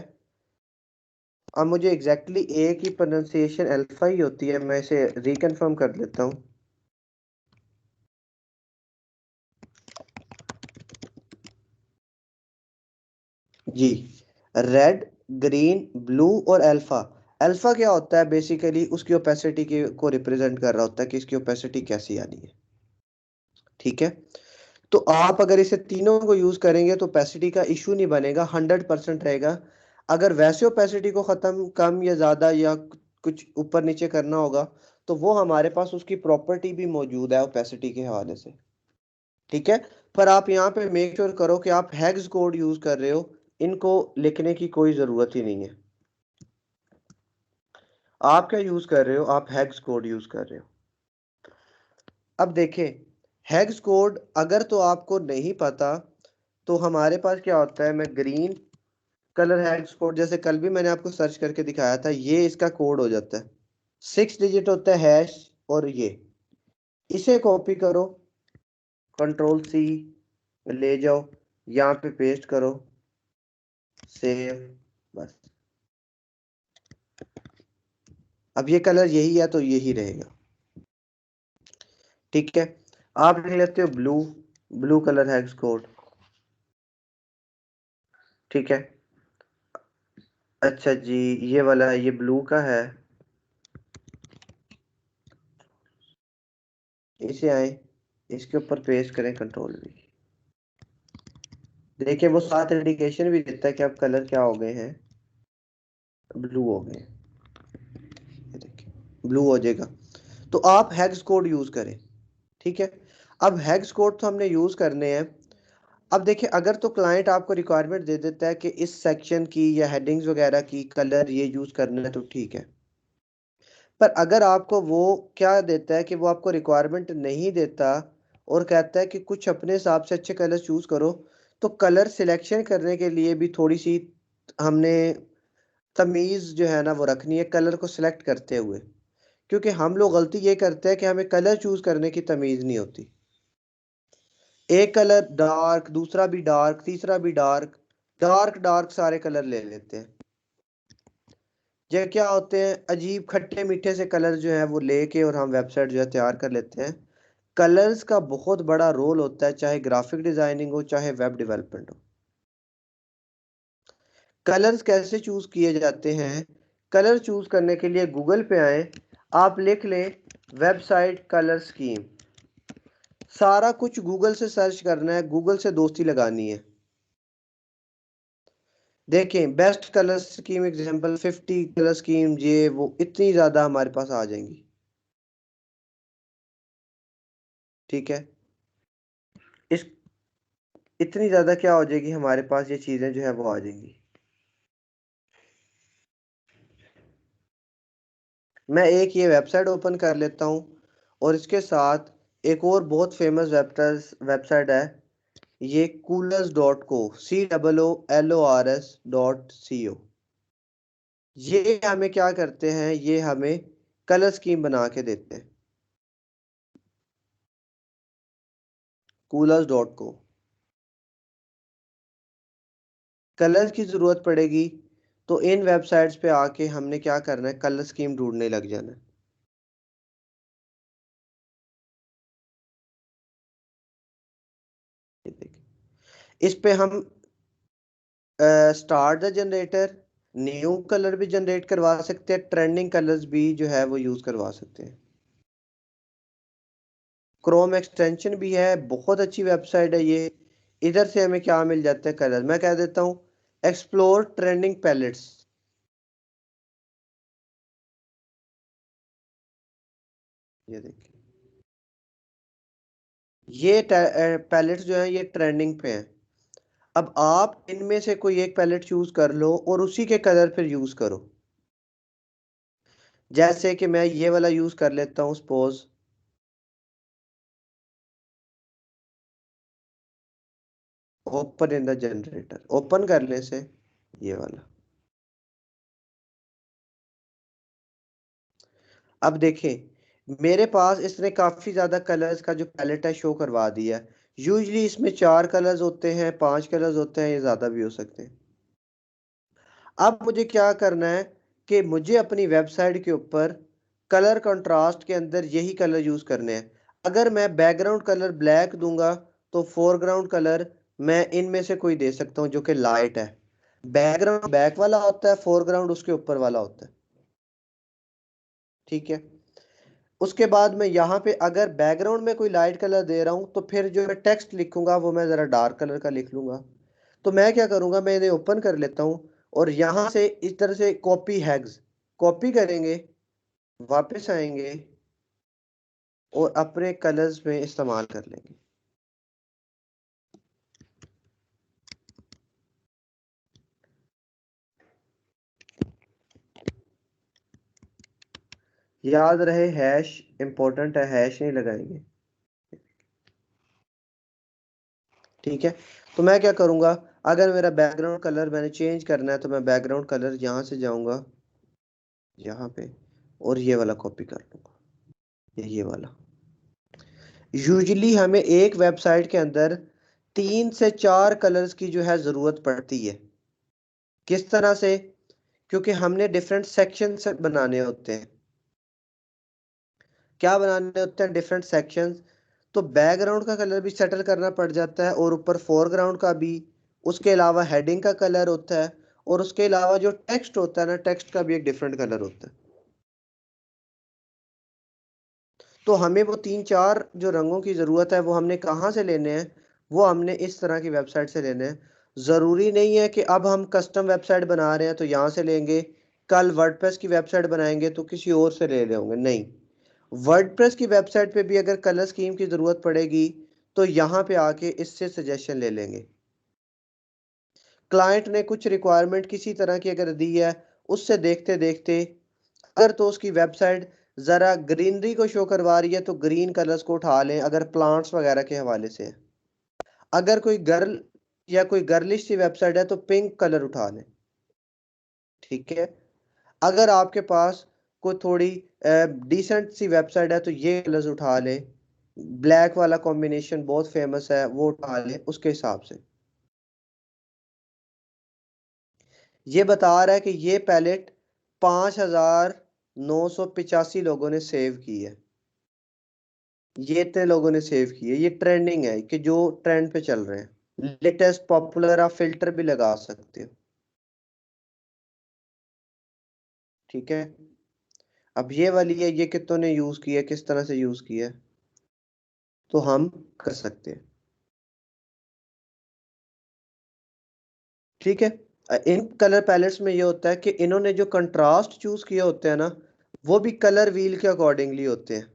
अब मुझे एग्जैक्टली एक ही प्रोनाउंसिएशन अल्फा ही होती है, मैं इसे रिकन्फर्म कर लेता हूँ। जी, रेड, ग्रीन, ब्लू और अल्फा। अल्फा क्या होता है, बेसिकली उसकी ओपेसिटी को रिप्रेजेंट कर रहा होता है कि इसकी ओपेसिटी कैसी आनी है। ठीक है, तो आप अगर इसे तीनों को यूज करेंगे तो ओपेसिटी का इशू नहीं बनेगा, 100% रहेगा। अगर वैसे ओपेसिटी को खत्म, कम या ज्यादा या कुछ ऊपर नीचे करना होगा तो वो हमारे पास उसकी प्रॉपर्टी भी मौजूद है ओपेसिटी के हवाले से। ठीक है, पर आप यहाँ पे मेक श्योर करो कि आप हेक्स कोड यूज कर रहे हो, इनको लिखने की कोई जरूरत ही नहीं है। आप क्या यूज कर रहे हो, आप हेक्स कोड यूज कर रहे हो। अब देखें, हेक्स कोड अगर तो आपको नहीं पता तो हमारे पास क्या होता है, मैं ग्रीन कलर हेक्स कोड, जैसे कल भी मैंने आपको सर्च करके दिखाया था, ये इसका कोड हो जाता है। 6 डिजिट होता है हैश, और ये इसे कॉपी करो, Ctrl+C, ले जाओ यहाँ पे पेस्ट करो, सेव, बस। अब ये कलर यही है तो यही रहेगा। ठीक है, आप लिख लेते हो blue, blue colour hex code. ठीक है, अच्छा जी, ये वाला है, ये ब्लू का है। इसे आए, इसके ऊपर पेस्ट करें, Ctrl+V। देखिए वो साथ इंडिकेशन भी देता है कि अब कलर क्या हो गए हैं, ब्लू हो गए। ये देखिए ब्लू हो जाएगा। तो आप हेक्स कोड यूज करें। ठीक है, अब हेक्स कोड तो हमने यूज करने हैं। अब देखिए, अगर तो क्लाइंट आपको रिक्वायरमेंट दे देता है कि इस सेक्शन की या हेडिंग्स वगैरह की कलर ये यूज करना है तो ठीक है, पर अगर आपको वो क्या देता है कि वो आपको रिक्वायरमेंट नहीं देता और कहता है कि कुछ अपने हिसाब से अच्छे कलर चूज करो, तो कलर सिलेक्शन करने के लिए भी थोड़ी सी हमने तमीज जो है ना वो रखनी है कलर को सिलेक्ट करते हुए, क्योंकि हम लोग गलती ये करते हैं कि हमें कलर चूज करने की तमीज नहीं होती। एक कलर डार्क, दूसरा भी डार्क, तीसरा भी डार्क, डार्क डार्क सारे कलर ले लेते हैं। ये क्या होते हैं, अजीब खट्टे मीठे से कलर जो है वो लेके और हम वेबसाइट जो है तैयार कर लेते हैं। कलर्स का बहुत बड़ा रोल होता है, चाहे ग्राफिक डिजाइनिंग हो चाहे वेब डेवलपमेंट हो। कलर्स कैसे चूज किए जाते हैं? कलर चूज करने के लिए गूगल पे आए, आप लिख लें वेबसाइट कलर स्कीम, सारा कुछ गूगल से सर्च करना है, गूगल से दोस्ती लगानी है। देखें best colour scheme example 50 colour scheme, ये वो इतनी ज्यादा हमारे पास आ जाएंगी। ठीक है, इस इतनी ज्यादा क्या हो जाएगी हमारे पास, ये चीजें जो है वो आ जाएंगी। मैं एक ये वेबसाइट ओपन कर लेता हूँ और इसके साथ एक और बहुत फेमस वेबसाइट है, ये coolers.co, COOLORS.co। ये हमें क्या करते हैं, ये हमें कलर स्कीम बना के देते हैं। coolers.co, कलर की जरूरत पड़ेगी तो इन वेबसाइट्स पे आके हमने क्या करना है, कलर स्कीम ढूंढने लग जाना है। ये देखिए, इस पे हम start the generator, new colour भी जनरेट करवा सकते हैं, ट्रेंडिंग कलर्स भी जो है वो यूज करवा सकते हैं। क्रोम एक्सटेंशन भी है, बहुत अच्छी वेबसाइट है ये। इधर से हमें क्या मिल जाता है, कलर। मैं कह देता हूँ एक्सप्लोर ट्रेंडिंग पैलेट्स। ये देखिए, ये पैलेट्स जो है ये ट्रेंडिंग पे हैं। अब आप इनमें से कोई एक पैलेट चूज कर लो और उसी के कलर फिर यूज करो। जैसे कि मैं ये वाला यूज कर लेता हूँ suppose, open in the generator, open करने से ये वाला। अब देखें मेरे पास इसने काफी ज्यादा कलर्स का जो पैलेट है शो करवा दिया है। यूजली इसमें 4 कलर्स होते हैं, 5 कलर्स होते हैं, ये ज्यादा भी हो सकते हैं। अब मुझे क्या करना है कि मुझे अपनी वेबसाइट के ऊपर कलर कंट्रास्ट के अंदर यही कलर यूज करने हैं। अगर मैं बैकग्राउंड कलर ब्लैक दूंगा तो फोरग्राउंड कलर मैं इनमें से कोई दे सकता हूं जो कि लाइट है। बैकग्राउंड बैक वाला होता है, फोरग्राउंड उसके ऊपर वाला होता है। ठीक है, उसके बाद मैं यहाँ पे अगर बैकग्राउंड में कोई लाइट कलर दे रहा हूँ तो फिर जो मैं टेक्स्ट लिखूंगा वो मैं जरा डार्क कलर का लिख लूंगा। तो मैं क्या करूंगा, मैं इन्हें ओपन कर लेता हूँ और यहाँ से इस तरह से कॉपी हैग्स कॉपी करेंगे, वापस आएंगे और अपने कलर्स में इस्तेमाल कर लेंगे। याद रहे हैश इंपॉर्टेंट है, हैश नहीं लगाएंगे। ठीक है, तो मैं क्या करूंगा, अगर मेरा बैकग्राउंड कलर मैंने चेंज करना है तो मैं बैकग्राउंड कलर यहाँ से जाऊंगा यहाँ पे और ये वाला कॉपी कर लूंगा, ये वाला। यूजुअली हमें एक वेबसाइट के अंदर 3 से 4 कलर्स की जो है जरूरत पड़ती है। किस तरह से? क्योंकि हमने डिफरेंट सेक्शन बनाने होते हैं। क्या बनाने होते हैं? Different sections. तो बैकग्राउंड का कलर भी सेटल करना पड़ जाता है और ऊपर फोरग्राउंड का भी, उसके अलावा हेडिंग का कलर होता है और उसके अलावा जो टेक्स्ट होता है ना, टेक्स्ट का भी एक डिफरेंट कलर होता है। तो हमें वो 3-4 जो रंगों की जरूरत है वो हमने कहाँ से लेने हैं, वो हमने इस तरह की वेबसाइट से लेने हैं। जरूरी नहीं है कि अब हम कस्टम वेबसाइट बना रहे हैं तो यहाँ से लेंगे, कल वर्डप्रेस की वेबसाइट बनाएंगे तो किसी और से ले रहे होंगे। नहीं, वर्डप्रेस की वेबसाइट पे भी अगर कलर स्कीम की जरूरत पड़ेगी तो यहाँ पे आके इससे सजेशन ले लेंगे। क्लाइंट ने कुछ रिक्वायरमेंट किसी तरह की अगर दी है, उससे देखते देखते अगर तो उसकी वेबसाइट जरा ग्रीनरी को शो करवा रही है तो ग्रीन कलर्स को उठा लें, अगर प्लांट्स वगैरह के हवाले से है। अगर कोई गर्ल या कोई गर्लिश सी वेबसाइट है तो पिंक कलर उठा लें, ठीक है। अगर आपके पास कोई थोड़ी डिसेंट सी वेबसाइट है तो ये कलर्स उठा ले, ब्लैक वाला कॉम्बिनेशन बहुत फेमस है वो उठा ले उसके हिसाब से। ये बता रहा है कि ये पैलेट 5,985 लोगों ने सेव की है, ये इतने लोगों ने सेव की है। ये ट्रेंडिंग है कि जो ट्रेंड पे चल रहे हैं। लेटेस्ट पॉपुलर आप फिल्टर भी लगा सकते हो, ठीक है। अब ये वाली है, ये कितनों ने यूज की है, किस तरह से यूज किया है, तो हम कर सकते हैं, ठीक है। इन कलर पैलेट्स में ये होता है कि इन्होंने जो कंट्रास्ट चूज किए होते हैं ना, वो भी कलर व्हील के अकॉर्डिंगली होते हैं।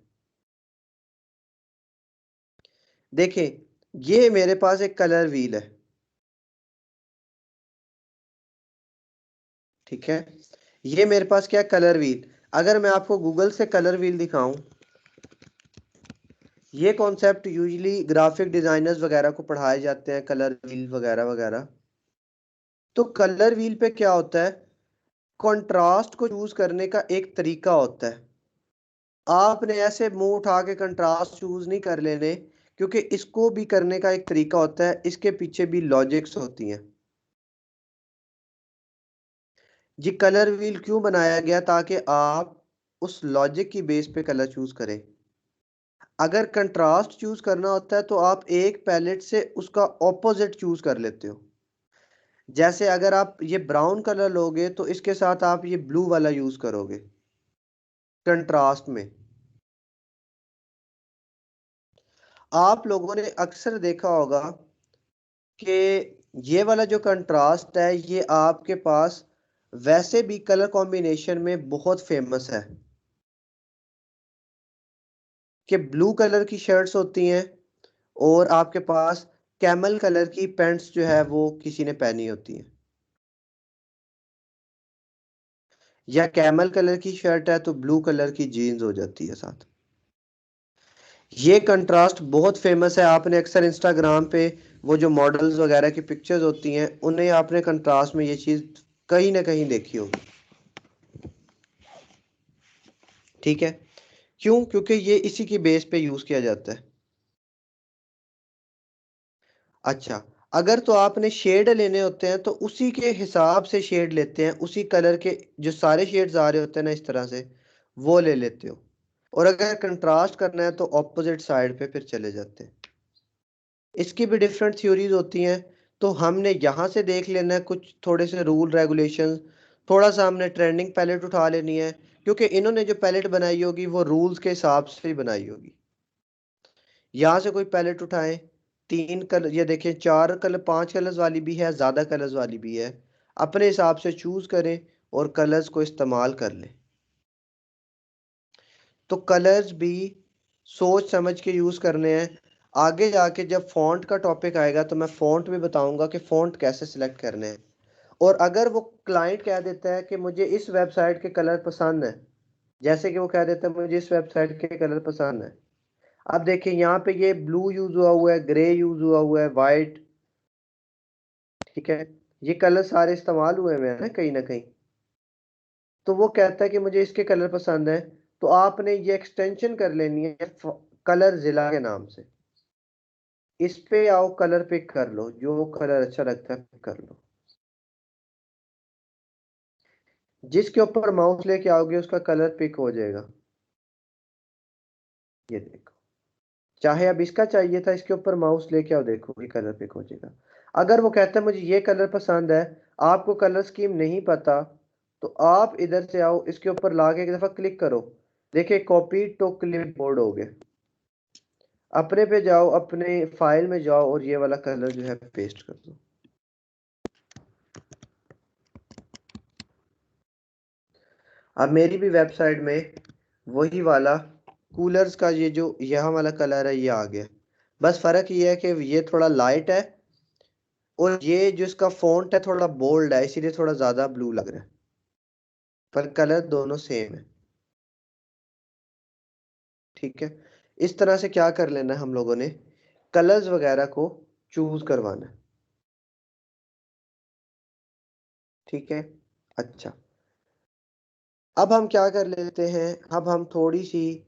देखें, ये मेरे पास एक कलर व्हील है, ठीक है। ये मेरे पास क्या कलर व्हील, अगर मैं आपको गूगल से कलर व्हील दिखाऊं, ये कॉन्सेप्ट यूजुअली ग्राफिक डिजाइनर्स वगैरह को पढ़ाए जाते हैं, कलर व्हील वगैरह वगैरह। तो कलर व्हील पे क्या होता है, कंट्रास्ट को चूज करने का एक तरीका होता है। आपने ऐसे मुंह उठा के कंट्रास्ट चूज नहीं कर लेने, क्योंकि इसको भी करने का एक तरीका होता है, इसके पीछे भी लॉजिक्स होती हैं। ये कलर व्हील क्यों बनाया गया, ताकि आप उस लॉजिक की बेस पे कलर चूज करें। अगर कंट्रास्ट चूज करना होता है तो आप एक पैलेट से उसका ऑपोजिट चूज कर लेते हो। जैसे अगर आप ये ब्राउन कलर लोगे तो इसके साथ आप ये ब्लू वाला यूज करोगे कंट्रास्ट में। आप लोगों ने अक्सर देखा होगा कि ये वाला जो कंट्रास्ट है ये आपके पास वैसे भी कलर कॉम्बिनेशन में बहुत फेमस है, कि ब्लू कलर की शर्ट्स होती हैं और आपके पास कैमल कलर की पैंट्स जो है वो किसी ने पहनी होती हैं, या कैमल कलर की शर्ट है तो ब्लू कलर की जीन्स हो जाती है साथ। ये कंट्रास्ट बहुत फेमस है, आपने अक्सर इंस्टाग्राम पे वो जो मॉडल्स वगैरह की पिक्चर्स होती हैं उन्हें आपने कंट्रास्ट में ये चीज कहीं ना कहीं देखी होगी, ठीक है। क्यों, क्योंकि ये इसी की बेस पे यूज किया जाता है। अच्छा, अगर तो आपने शेड लेने होते हैं तो उसी के हिसाब से शेड लेते हैं, उसी कलर के जो सारे शेड्स आ रहे होते हैं ना इस तरह से, वो ले लेते हो। और अगर कंट्रास्ट करना है तो ऑपोजिट साइड पे फिर चले जाते हैं। इसकी भी डिफरेंट थ्योरीज होती हैं, तो हमने यहाँ से देख लेना है कुछ थोड़े से रूल रेगुलेशन। थोड़ा सा हमने ट्रेंडिंग पैलेट उठा लेनी है, क्योंकि इन्होंने जो पैलेट बनाई होगी वो रूल्स के हिसाब से ही बनाई होगी। यहाँ से कोई पैलेट उठाएं, 3 कलर, ये देखें 4 कलर 5 कलर्स वाली भी है, ज़्यादा कलर्स वाली भी है, अपने हिसाब से चूज करें और कलर्स को इस्तेमाल कर लें। तो कलर्स भी सोच समझ के यूज करने हैं। आगे जाके जब फॉन्ट का टॉपिक आएगा तो मैं फॉन्ट भी बताऊंगा कि फॉन्ट कैसे सिलेक्ट करने हैं। और अगर वो क्लाइंट कह देता है कि मुझे इस वेबसाइट के कलर पसंद है, जैसे कि वो कह देता है मुझे इस वेबसाइट के कलर पसंद है, अब देखिए यहाँ पे ये ब्लू यूज हुआ है, ग्रे यूज हुआ है, वाइट, ठीक है। ये कलर सारे इस्तेमाल हुए हुए हैं ना कहीं ना कहीं। तो वो कहता है कि मुझे इसके कलर पसंद है, तो आपने ये एक्सटेंशन कर लेनी है कलर जिला के नाम से। इस पे आओ, कलर पिक कर लो, जो कलर अच्छा लगता है पिक कर लो। जिसके ऊपर माउस लेके आओगे उसका कलर पिक हो जाएगा। ये देखो, चाहे अब इसका चाहिए था, इसके ऊपर माउस लेके आओ, देखो ये कलर पिक हो जाएगा। अगर वो कहता है मुझे ये कलर पसंद है, आपको कलर स्कीम नहीं पता, तो आप इधर से आओ, इसके ऊपर लाके एक दफा क्लिक करो, देखिए कॉपी टू क्लिपबोर्ड हो गया। अपने पे जाओ, अपने फाइल में जाओ और ये वाला कलर जो है पेस्ट कर दो। अब मेरी भी वेबसाइट में वही वाला कूलर्स का ये जो यहाँ वाला कलर है ये आ गया। बस फर्क ये है कि ये थोड़ा लाइट है और ये जो इसका फॉन्ट है थोड़ा बोल्ड है, इसीलिए थोड़ा ज्यादा ब्लू लग रहा है, पर कलर दोनों सेम है। ठीक है, इस तरह से क्या कर लेना है हम लोगों ने, कलर्स वगैरह को चूज करवाना है। ठीक है, अच्छा अब हम क्या कर लेते हैं, अब हम थोड़ी सी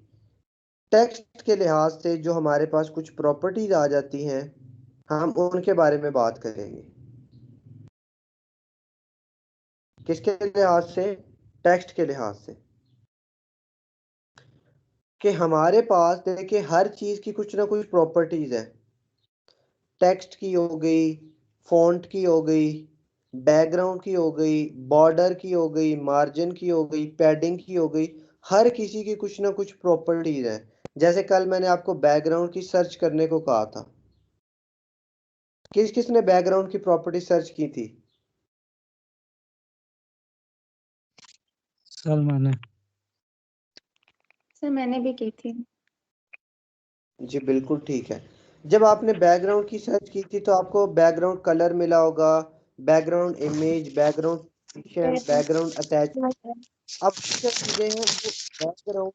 टेक्स्ट के लिहाज से जो हमारे पास कुछ प्रॉपर्टीज आ जाती हैं हम उनके बारे में बात करेंगे। किसके लिहाज से, टेक्स्ट के लिहाज से, कि हमारे पास देखिए हर चीज की कुछ ना कुछ प्रॉपर्टीज है। टेक्स्ट की हो गई, फॉन्ट की हो गई, बैकग्राउंड की हो गई, बॉर्डर की हो गई, मार्जिन की हो गई, पैडिंग की हो गई, हर किसी की कुछ ना कुछ प्रॉपर्टीज है। जैसे कल मैंने आपको बैकग्राउंड की सर्च करने को कहा था, किस किसने बैकग्राउंड की प्रॉपर्टी सर्च की थी? सर मैंने भी की थी। जी बिल्कुल ठीक है। जब आपने बैकग्राउंड की सर्च की थी तो आपको बैकग्राउंड कलर मिला होगा, background image, background background attach. अब जो चीजें हैं वो बैकग्राउंड,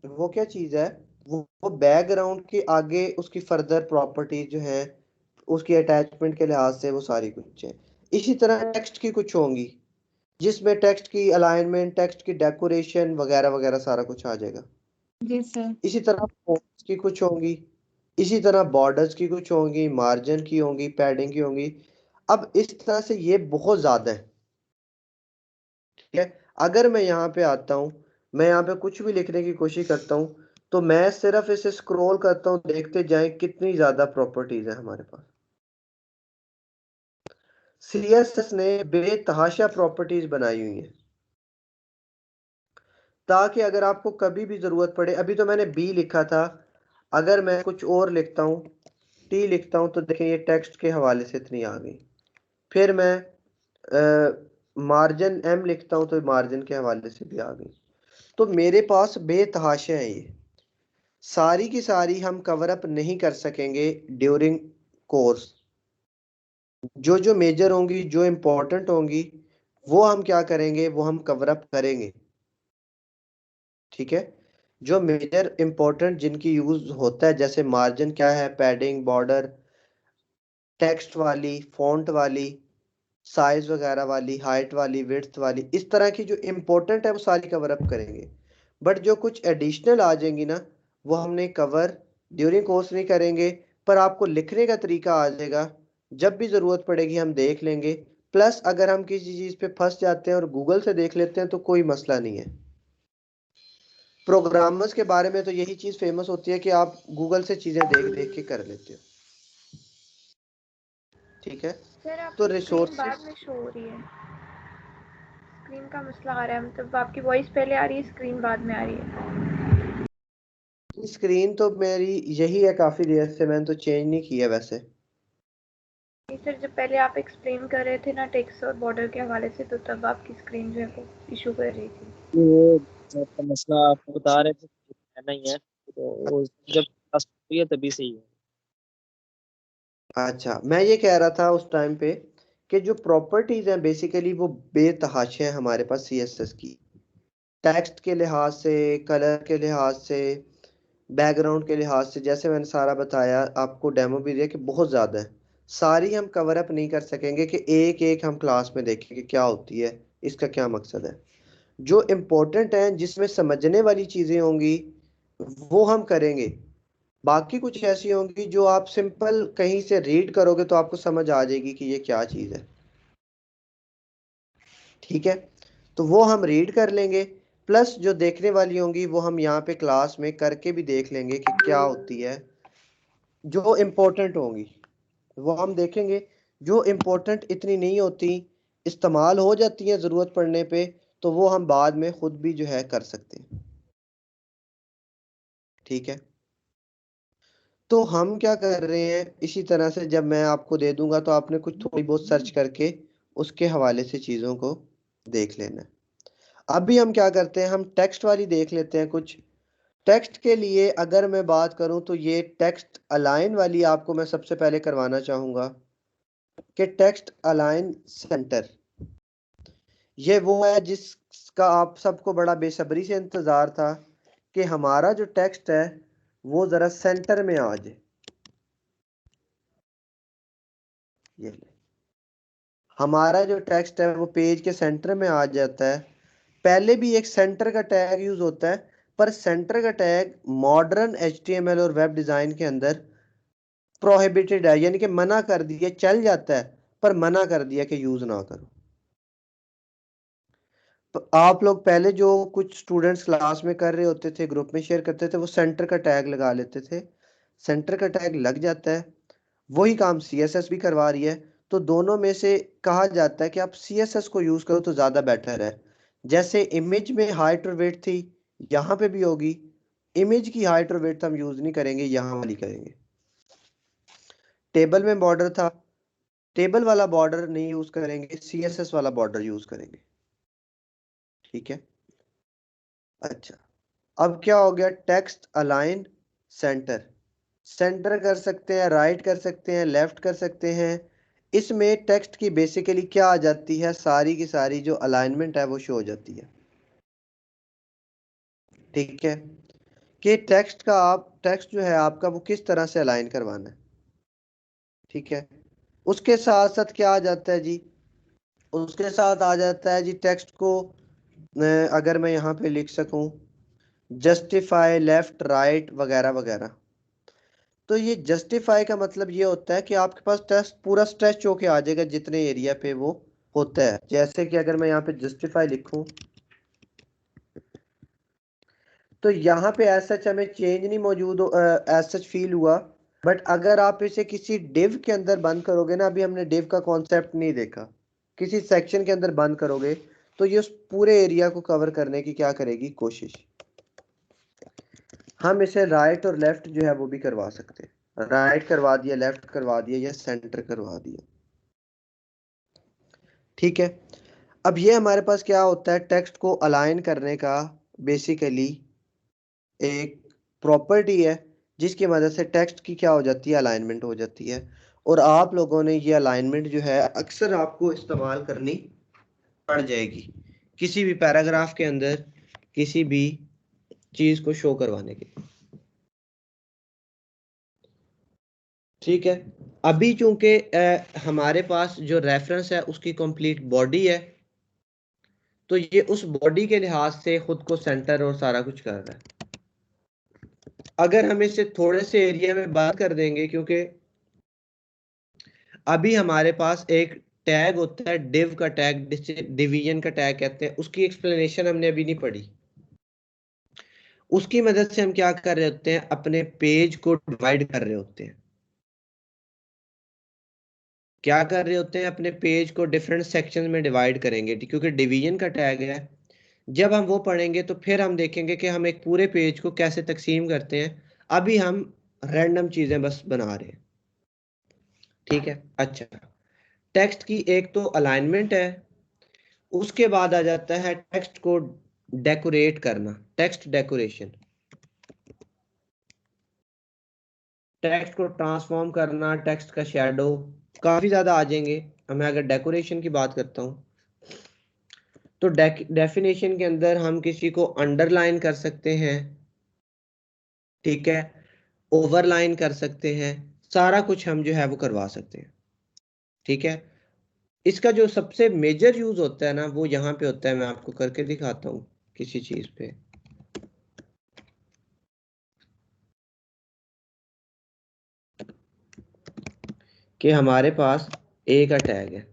वो क्या चीज है, वो बैकग्राउंड के आगे उसकी फर्दर प्रॉपर्टीज जो है उसकी अटैचमेंट के लिहाज से वो सारी कुछ है। इसी तरह टेक्स्ट की कुछ होंगी जिसमें टेक्स्ट की अलाइनमेंट, टेक्स्ट की डेकोरेशन वगैरह वगैरह सारा कुछ आ जाएगा। जी सर। इसी तरह fonts की कुछ होंगी, इसी तरह बॉर्डर्स की कुछ होंगी, मार्जिन की होंगी, पैडिंग की होंगी। अब इस तरह से ये बहुत ज्यादा है। ठीक है, अगर मैं यहाँ पे आता हूँ, मैं यहाँ पे कुछ भी लिखने की कोशिश करता हूँ तो मैं सिर्फ इसे स्क्रॉल करता हूँ, देखते जाएं कितनी ज्यादा प्रॉपर्टीज है हमारे पास। सीएसएस ने बेतहाशा प्रॉपर्टीज बनाई हुई है ताकि अगर आपको कभी भी जरूरत पड़े, अभी तो मैंने बी लिखा था, अगर मैं कुछ और लिखता हूँ, टी लिखता हूँ, तो देखें ये टेक्स्ट के हवाले से इतनी आ गई। फिर मैं मार्जिन एम लिखता हूँ तो मार्जिन के हवाले से भी आ गई। तो मेरे पास बेतहाशा है ये, सारी की सारी हम कवर अप नहीं कर सकेंगे ड्यूरिंग कोर्स। जो जो मेजर होंगी, जो इम्पोर्टेंट होंगी, वो हम क्या करेंगे, वो हम कवर अप करेंगे। ठीक है, जो मेजर इंपॉर्टेंट जिनकी यूज होता है, जैसे मार्जिन क्या है, पैडिंग, बॉर्डर, टेक्स्ट वाली, फॉन्ट वाली, साइज वगैरह वाली, हाइट वाली, विड्थ वाली, इस तरह की जो इंपॉर्टेंट है वो सारी कवर अप करेंगे। बट जो कुछ एडिशनल आ जाएंगी ना, वो हमने कवर ड्यूरिंग कोर्स नहीं करेंगे, पर आपको लिखने का तरीका आ जाएगा, जब भी जरूरत पड़ेगी हम देख लेंगे। प्लस अगर हम किसी चीज पे फंस जाते हैं और गूगल से देख लेते हैं तो कोई मसला नहीं है। प्रोग्रामर्स के बारे में तो यही चीज फेमस होती है कि आप गूगल से चीजें देख देख के कर लेते हो। ठीक है, सर तो आपकी स्क्रीन बाद रिसोर्सेस, में शो हो रही है, स्क्रीन का मसला आ रहा है, मतलब आपकी वॉइस पहले आ रही है, स्क्रीन बाद में आ रही है। स्क्रीन तो मेरी यही है काफी देर से, मैंने तो चेंज नहीं किया वैसे। नहीं सर, जब पहले आप एक्सप्लेन कर रहे थे ना टेक्स्ट और बॉर्डर के हवाले से, तो तब आपकी स्क्रीन जो है वो इशू कर रही थी। वो आपका मसला आप बता रहे थे है नहीं है, तो वो जब क्लास हुई है तभी से ही है। अच्छा, मैं ये कह रहा था उस टाइम पे कि जो प्रॉपर्टीज हैं बेसिकली वो बेतहाशा है हमारे पास सीएसएस की, टेक्स्ट के लिहाज से, कलर के लिहाज से, बैकग्राउंड के लिहाज से। जैसे मैंने सारा बताया, आपको डेमो भी दिया कि बहुत ज़्यादा है, सारी हम कवर अप नहीं कर सकेंगे कि एक एक हम क्लास में देखें कि क्या होती है, इसका क्या मकसद है। जो इम्पोर्टेंट है, जिसमें समझने वाली चीज़ें होंगी, वो हम करेंगे। बाकी कुछ ऐसी होंगी जो आप सिंपल कहीं से रीड करोगे तो आपको समझ आ जाएगी कि ये क्या चीज़ है। ठीक है, तो वो हम रीड कर लेंगे, प्लस जो देखने वाली होंगी वो हम यहाँ पे क्लास में करके भी देख लेंगे कि क्या होती है। जो इम्पोर्टेंट होंगी वो हम देखेंगे, जो इम्पोर्टेंट इतनी नहीं होती, इस्तेमाल हो जाती हैं ज़रूरत पड़ने पे, तो वो हम बाद में खुद भी जो है कर सकते हैं। ठीक है, तो हम क्या कर रहे हैं, इसी तरह से जब मैं आपको दे दूंगा तो आपने कुछ थोड़ी बहुत सर्च करके उसके हवाले से चीज़ों को देख लेना है। अभी हम क्या करते हैं, हम टेक्स्ट वाली देख लेते हैं कुछ, टेक्स्ट के लिए अगर मैं बात करूं तो ये टेक्स्ट अलाइन वाली आपको मैं सबसे पहले करवाना चाहूंगा कि टेक्स्ट अलाइन सेंटर, ये वो है जिसका आप सबको बड़ा बेसब्री से इंतजार था कि हमारा जो टेक्स्ट है वो जरा सेंटर में आ जाए। ये हमारा जो टेक्स्ट है वो पेज के सेंटर में आ जाता है। पहले भी एक सेंटर का टैग यूज होता है, पर सेंटर का टैग मॉडर्न HTML और वेब डिजाइन के अंदर प्रोहिबिटेड है, यानी कि मना कर दिया, चल जाता है पर मना कर दिया कि यूज ना करो। तो आप लोग पहले जो कुछ स्टूडेंट्स क्लास में कर रहे होते थे, ग्रुप में शेयर करते थे, वो सेंटर का टैग लगा लेते थे। सेंटर का टैग लग जाता है, वही काम CSS भी करवा रही है। तो दोनों में से कहा जाता है कि आप CSS को यूज करो तो ज्यादा बेटर है। जैसे इमेज में हाइट और वेट थी, यहाँ पे भी होगी। इमेज की हाइट और वेट हम यूज नहीं करेंगे, यहाँ वाली करेंगे। टेबल में बॉर्डर था, टेबल वाला बॉर्डर नहीं यूज करेंगे, CSS वाला बॉर्डर यूज करेंगे। ठीक है। अच्छा, अब क्या हो गया? Text align centre. सेंटर कर सकते हैं, राइट कर सकते हैं, लेफ्ट कर सकते हैं। इसमें टेक्स्ट की बेसिकली क्या आ जाती है, सारी की सारी जो अलाइनमेंट है वो शो हो जाती है। ठीक है, कि टेक्स्ट जो है आपका वो किस तरह से अलाइन करवाना है। ठीक है, उसके साथ साथ क्या आ जाता है जी? उसके साथ आ जाता है जी टेक्स्ट को अगर मैं यहाँ पे लिख सकूं, जस्टिफाई, लेफ्ट, राइट वगैरह वगैरह। तो ये जस्टिफाई का मतलब ये होता है कि आपके पास टेक्स्ट पूरा स्ट्रेच होके आ जाएगा जितने एरिया पे वो होता है। जैसे कि अगर मैं यहाँ पे जस्टिफाई लिखूं तो यहाँ पे एज सच हमें चेंज नहीं मौजूद एज सच फील हुआ, बट अगर आप इसे किसी डिव के अंदर बंद करोगे ना, अभी हमने डिव का कॉन्सेप्ट नहीं देखा, किसी सेक्शन के अंदर बंद करोगे तो ये उस पूरे एरिया को कवर करने की क्या करेगी, कोशिश। हम इसे राइट और लेफ्ट जो है वो भी करवा सकते हैं। राइट करवा दिया, लेफ्ट करवा दिया, या सेंटर करवा दिया। ठीक है, अब ये हमारे पास क्या होता है, टेक्स्ट को अलाइन करने का बेसिकली एक प्रॉपर्टी है जिसकी मदद से टेक्स्ट की क्या हो जाती है, अलाइनमेंट हो जाती है। और आप लोगों ने ये अलाइनमेंट जो है अक्सर आपको इस्तेमाल करनी पड़ जाएगी किसी भी पैराग्राफ के अंदर किसी भी चीज को शो करवाने के लिए। ठीक है, अभी चूंकि हमारे पास जो रेफरेंस है उसकी कंप्लीट बॉडी है, तो ये उस बॉडी के लिहाज से खुद को सेंटर और सारा कुछ कर रहा है। अगर हम इसे थोड़े से एरिया में बात कर देंगे, क्योंकि अभी हमारे पास एक टैग होता है डिव का टैग, डिवीजन का टैग कहते हैं, उसकी एक्सप्लेनेशन हमने अभी नहीं पढ़ी। उसकी मदद से हम क्या कर रहे होते हैं, अपने पेज को डिवाइड कर रहे होते हैं। क्या कर रहे होते हैं, अपने पेज को डिफरेंट सेक्शन में डिवाइड करेंगे, क्योंकि डिवीजन का टैग है। जब हम वो पढ़ेंगे तो फिर हम देखेंगे कि हम एक पूरे पेज को कैसे तकसीम करते हैं। अभी हम रैंडम चीजें बस बना रहे हैं। ठीक है। अच्छा, टेक्स्ट की एक तो अलाइनमेंट है, उसके बाद आ जाता है टेक्स्ट को डेकोरेट करना, टेक्स्ट डेकोरेशन। टेक्स्ट को ट्रांसफॉर्म करना, टेक्स्ट का शेडो, काफी ज्यादा आ जाएंगे। मैं अगर डेकोरेशन की बात करता हूं तो डेफिनेशन के अंदर हम किसी को अंडरलाइन कर सकते हैं, ठीक है, ओवरलाइन कर सकते हैं, सारा कुछ हम जो है वो करवा सकते हैं। ठीक है, इसका जो सबसे मेजर यूज होता है ना वो यहाँ पे होता है। मैं आपको करके दिखाता हूँ किसी चीज पे। कि हमारे पास ए का टैग है,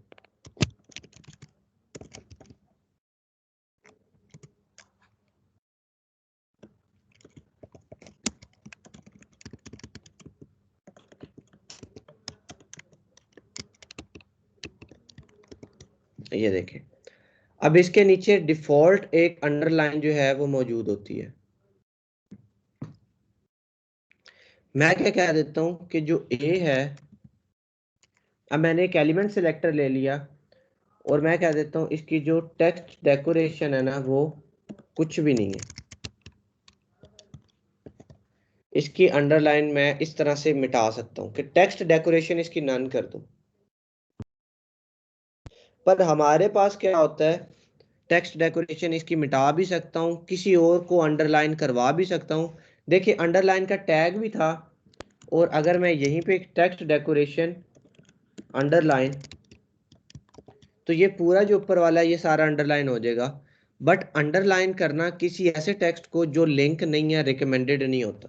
ये देखें। अब इसके नीचे डिफॉल्ट एक अंडरलाइन जो है वो मौजूद होती है। मैं क्या कह देता हूं कि जो ए है, अब मैंने एक एलिमेंट सिलेक्टर ले लिया और मैं कह देता हूं इसकी जो टेक्स्ट डेकोरेशन है ना वो कुछ भी नहीं है। इसकी अंडरलाइन मैं इस तरह से मिटा सकता हूँ कि टेक्स्ट डेकोरेशन इसकी नन कर दूं। पर हमारे पास क्या होता है, टेक्स्ट डेकोरेशन इसकी मिटा भी सकता हूँ, किसी और को अंडरलाइन करवा भी सकता हूँ। देखिए अंडरलाइन का टैग भी था, और अगर मैं यहीं पे टेक्स्ट डेकोरेशन अंडरलाइन, तो ये पूरा जो ऊपर वाला है ये सारा अंडरलाइन हो जाएगा। बट अंडरलाइन करना किसी ऐसे टेक्स्ट को जो लिंक नहीं है, रिकमेंडेड नहीं होता।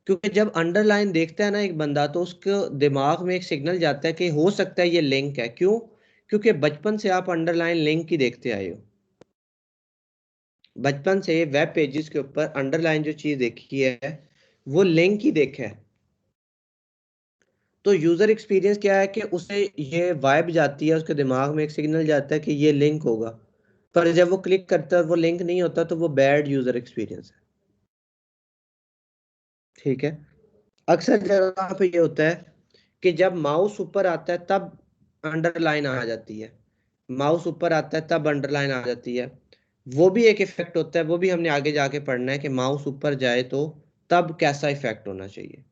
क्योंकि जब अंडरलाइन देखता है ना एक बंदा, तो उसके दिमाग में एक सिग्नल जाता है कि हो सकता है ये लिंक है। क्यों? क्योंकि बचपन से आप अंडरलाइन लिंक ही देखते आए हो। बचपन से वेब पेजेस के ऊपर अंडरलाइन जो चीज देखी है वो लिंक ही देखा है। तो यूजर एक्सपीरियंस क्या है कि उसे ये वाइब जाती है, उसके दिमाग में एक सिग्नल जाता है कि ये लिंक होगा। पर जब वो क्लिक करता है और वो लिंक नहीं होता, तो वो बैड यूजर एक्सपीरियंस है। ठीक है। अक्सर जगह पे ये होता है कि जब माउस ऊपर आता है तब अंडरलाइन आ जाती है, माउस ऊपर आता है तब अंडरलाइन आ जाती है। वो भी एक इफेक्ट होता है, वो भी हमने आगे जाके पढ़ना है कि माउस ऊपर जाए तो तब कैसा इफेक्ट होना चाहिए।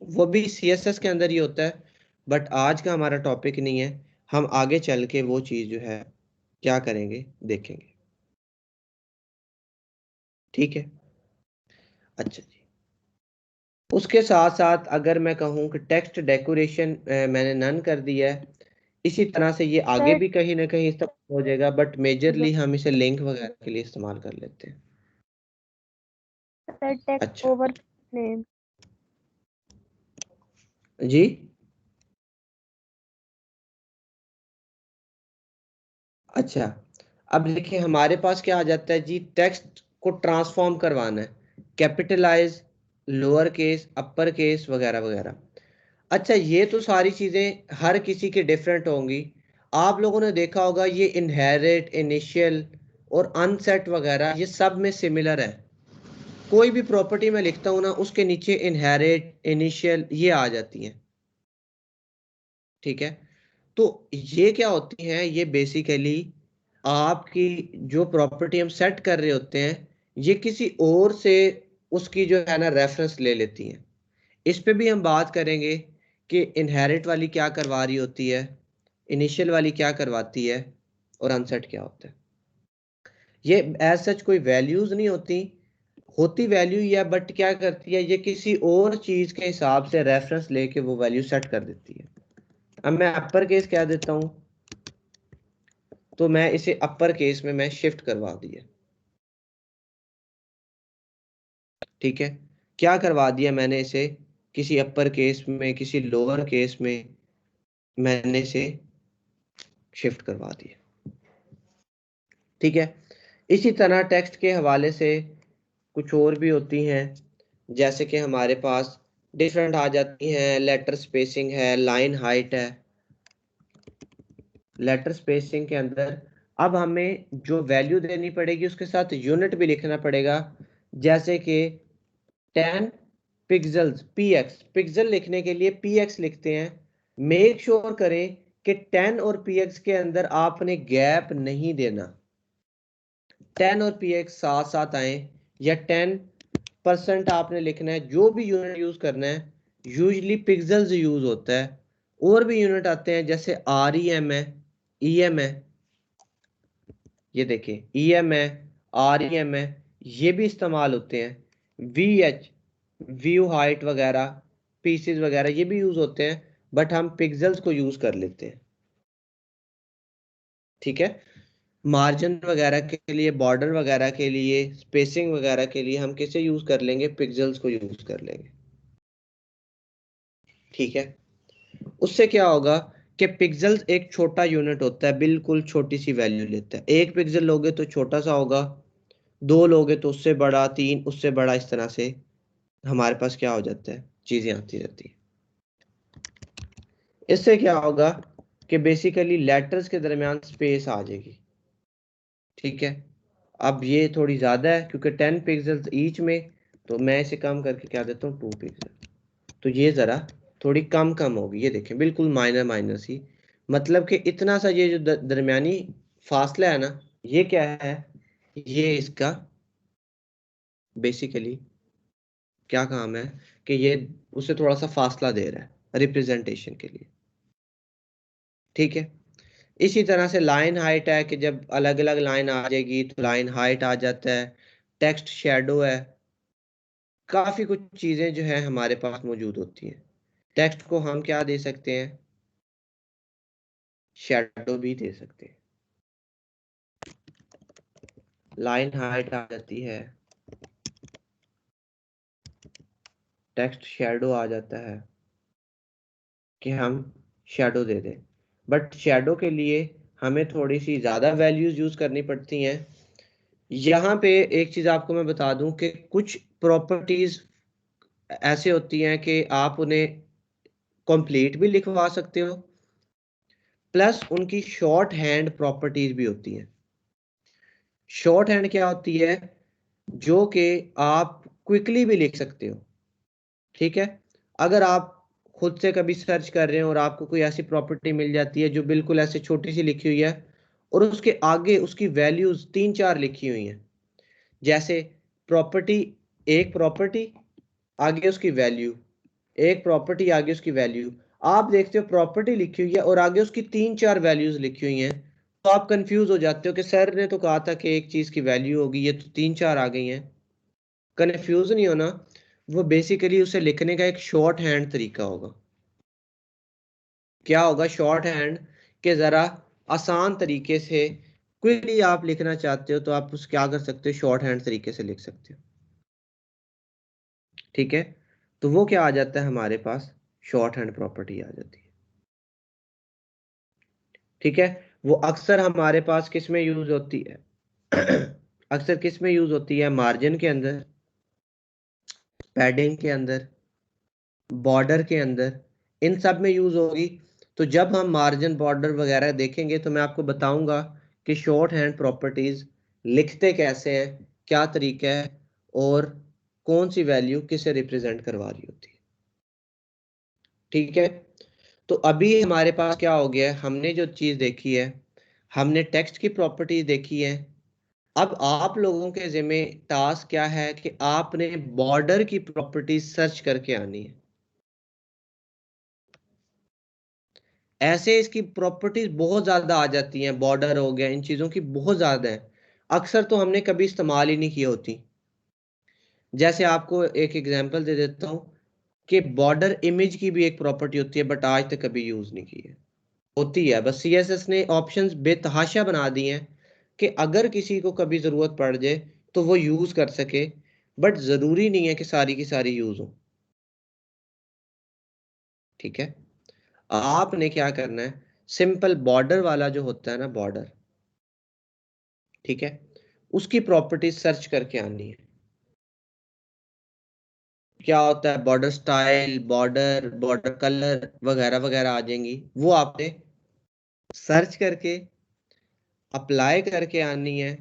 वो भी सीएसएस के अंदर ही होता है, बट आज का हमारा टॉपिक नहीं है। हम आगे चल के वो चीज जो है क्या करेंगे देखेंगे। ठीक है। अच्छा जी। उसके साथ साथ अगर मैं कहूँ कि टेक्स्ट डेकोरेशन मैंने नन कर दिया है, इसी तरह से ये आगे सर भी कहीं ना कहीं इस्तेमाल हो जाएगा, बट मेजरली हम इसे लिंक वगैरह के लिए इस्तेमाल कर लेते हैं। सर टेक्स्ट अच्छा ओवर नेम। जी। अच्छा, अब देखिए हमारे पास क्या आ जाता है जी, टेक्स्ट को ट्रांसफॉर्म करवाना है, capitalize, lower case, upper case वगैरह वगैरह। अच्छा, ये तो सारी चीजें हर किसी के डिफरेंट होंगी। आप लोगों ने देखा होगा ये इनहेरिट, इनिशियल और अनसेट वगैरह ये सब में सिमिलर है। कोई भी प्रॉपर्टी में लिखता हूं ना, उसके नीचे इनहेरिट, इनिशियल ये आ जाती है। ठीक है। तो ये क्या होती हैं, ये बेसिकली आपकी जो प्रॉपर्टी हम सेट कर रहे होते हैं, ये किसी और से उसकी जो है ना रेफरेंस ले लेती हैं। इस पे भी हम बात करेंगे कि इनहेरिट वाली क्या करवा रही होती है, इनिशियल वाली क्या करवाती है, और अनसेट क्या होता है। ये एज सच कोई वैल्यूज नहीं होती, होती वैल्यू ही है, बट क्या करती है ये किसी और चीज के हिसाब से रेफरेंस लेके वो वैल्यू सेट कर देती है। अब मैं अपर केस क्या देता हूं, तो मैं इसे अपर केस में मैं शिफ्ट करवा दिया। ठीक है। क्या करवा दिया मैंने इसे, किसी अपर केस में किसी लोअर केस में मैंने इसे शिफ्ट करवा दिया। ठीक है। इसी तरह टेक्स्ट के हवाले से कुछ और भी होती हैं, जैसे कि हमारे पास डिफरेंट आ जाती हैं, लेटर स्पेसिंग है, लाइन हाइट है। लेटर स्पेसिंग के अंदर अब हमें जो वैल्यू देनी पड़ेगी उसके साथ यूनिट भी लिखना पड़ेगा। जैसे कि 10 पिक्सल्स, px, पिक्सल लिखने के लिए px लिखते हैं। मेक श्योर करें कि 10 और px के अंदर आपने गैप नहीं देना, 10 और px साथ साथ आए, या 10% आपने लिखना है। जो भी यूनिट यूज करना है, यूजली पिक्सल्स यूज होता है। और भी यूनिट आते हैं जैसे REM है, EM है, ये देखिए EM है, REM है, ये भी इस्तेमाल होते हैं। VH, व्यू हाइट वगैरह, पीसेस वगैरह ये भी यूज होते हैं, बट हम पिक्सल्स को यूज कर लेते हैं। ठीक है। मार्जिन वगैरह के लिए, बॉर्डर वगैरह के लिए, स्पेसिंग वगैरह के लिए हम किसे यूज कर लेंगे, पिक्सल्स को यूज कर लेंगे। ठीक है। उससे क्या होगा कि पिक्सल्स एक छोटा यूनिट होता है, बिल्कुल छोटी सी वैल्यू लेता है। 1 पिक्सल लोगे तो छोटा सा होगा, 2 लोगे तो उससे बड़ा, 3 उससे बड़ा, इस तरह से हमारे पास क्या हो जाता है, चीजें आती रहती है। इससे क्या होगा कि बेसिकली लेटर्स के दरमियान स्पेस आ जाएगी। ठीक है। अब ये थोड़ी ज़्यादा है क्योंकि 10 पिक्सल्स ईच में, तो मैं इसे कम करके क्या देता हूँ 2 पिक्सल, तो ये ज़रा थोड़ी कम कम होगी। ये देखें बिल्कुल माइनर माइनर सी, मतलब कि इतना सा ये जो दरमियानी फासला है ना, ये क्या है, ये इसका बेसिकली क्या काम है कि ये उसे थोड़ा सा फासला दे रहा है रिप्रेजेंटेशन के लिए, ठीक है। इसी तरह से लाइन हाइट है कि जब अलग अलग लाइन आ जाएगी तो लाइन हाइट आ जाता है। टेक्स्ट शेडो है, काफी कुछ चीजें जो है हमारे पास मौजूद होती हैं। टेक्स्ट को हम क्या दे सकते हैं, शेडो भी दे सकते हैं। लाइन हाइट आ जाती है, टेक्स्ट शेडो आ जाता है कि हम शेडो दे दें, बट शेडो के लिए हमें थोड़ी सी ज़्यादा वैल्यूज यूज़ करनी पड़ती हैं। यहाँ पे एक चीज़ आपको मैं बता दूं कि कुछ प्रॉपर्टीज़ ऐसे होती हैं कि आप उन्हें कंप्लीट भी लिखवा सकते हो, प्लस उनकी शॉर्ट हैंड प्रॉपर्टीज़ भी होती हैं। शॉर्ट हैंड क्या होती है, जो कि आप क्विकली भी लिख सकते हो, ठीक है। अगर आप खुद से कभी सर्च कर रहे हो और आपको कोई ऐसी प्रॉपर्टी मिल जाती है जो बिल्कुल ऐसे छोटी सी लिखी हुई है और उसके आगे उसकी वैल्यूज 3-4 लिखी हुई हैं, जैसे प्रॉपर्टी, एक प्रॉपर्टी आगे उसकी वैल्यू, एक प्रॉपर्टी आगे उसकी वैल्यू, आप देखते हो प्रॉपर्टी लिखी हुई है और आगे उसकी 3-4 वैल्यूज लिखी हुई हैं, तो आप कंफ्यूज हो जाते हो कि सर ने तो कहा था कि एक चीज की वैल्यू होगी, ये तो 3-4 आ गई हैं। कंफ्यूज नहीं होना, वो बेसिकली उसे लिखने का एक शॉर्ट हैंड तरीका होगा। क्या होगा शॉर्ट हैंड के जरा आसान तरीके से क्विकली आप लिखना चाहते हो तो आप उस क्या कर सकते हो, शॉर्ट हैंड तरीके से लिख सकते हो, ठीक है। तो वो क्या आ जाता है हमारे पास, शॉर्ट हैंड प्रॉपर्टी आ जाती है, ठीक है। वो अक्सर हमारे पास किस में यूज होती है अक्सर किस में यूज होती है, मार्जिन के अंदर, पैडिंग के अंदर, बॉर्डर के अंदर, इन सब में यूज होगी। तो जब हम मार्जिन बॉर्डर वगैरह देखेंगे तो मैं आपको बताऊंगा कि शॉर्ट हैंड प्रॉपर्टीज लिखते कैसे हैं, क्या तरीका है और कौन सी वैल्यू किसे रिप्रेजेंट करवा रही होती है, ठीक है। तो अभी हमारे पास क्या हो गया है, हमने जो चीज देखी है, हमने टेक्स्ट की प्रॉपर्टीज देखी है। अब आप लोगों के जिम्मे टास्क क्या है कि आपने बॉर्डर की प्रॉपर्टीज सर्च करके आनी है। ऐसे इसकी प्रॉपर्टीज बहुत ज्यादा आ जाती हैं, बॉर्डर हो गया, इन चीजों की बहुत ज्यादा है, अक्सर तो हमने कभी इस्तेमाल ही नहीं की होती। जैसे आपको एक एग्जांपल दे देता हूँ कि बॉर्डर इमेज की भी एक प्रॉपर्टी होती है, बट आज तक कभी यूज नहीं की है। होती है, बस सीएसएस ने ऑप्शंस बेतहाशा बना दिए हैं कि अगर किसी को कभी जरूरत पड़ जाए तो वो यूज कर सके, बट जरूरी नहीं है कि सारी की सारी यूज हो, ठीक है। आपने क्या करना है, सिंपल बॉर्डर वाला जो होता है ना बॉर्डर, ठीक है, उसकी प्रॉपर्टीज सर्च करके आनी है। क्या होता है, border style, border, border colour वगैरह वगैरह आ जाएंगी, वो आपने सर्च करके अप्लाई करके आनी है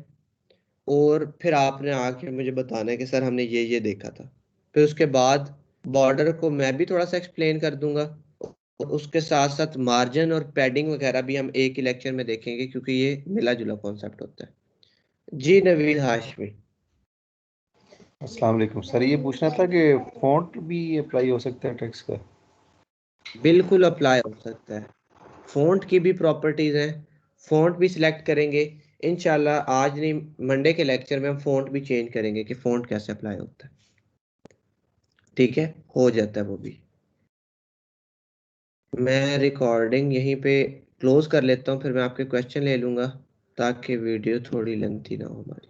और फिर आपने आके मुझे बताना है कि सर हमने ये देखा था। फिर उसके बाद बॉर्डर को मैं भी थोड़ा सा एक्सप्लेन कर दूंगा और उसके साथ साथ मार्जिन और पैडिंग वगैरह भी हम एक ही लेक्चर में देखेंगे क्योंकि ये मिला जुला कॉन्सेप्ट होता है। जी नवीद हाशमी। अस्सलाम वालेकुम सर, ये पूछना था कि फ़ॉन्ट भी अप्लाई हो सकता है टेक्स्ट का? बिल्कुल अप्लाई हो सकता है, फ़ॉन्ट की भी प्रॉपर्टीज हैं, फ़ॉन्ट भी सिलेक्ट करेंगे इंशाल्लाह। आज नहीं, मंडे के लेक्चर में हम फ़ॉन्ट भी चेंज करेंगे कि फ़ॉन्ट कैसे अप्लाई होता है, ठीक है, हो जाता है वो भी। मैं रिकॉर्डिंग यहीं पे क्लोज कर लेता हूँ, फिर मैं आपके क्वेश्चन ले लूँगा ताकि वीडियो थोड़ी लेंथी ना हो हमारी।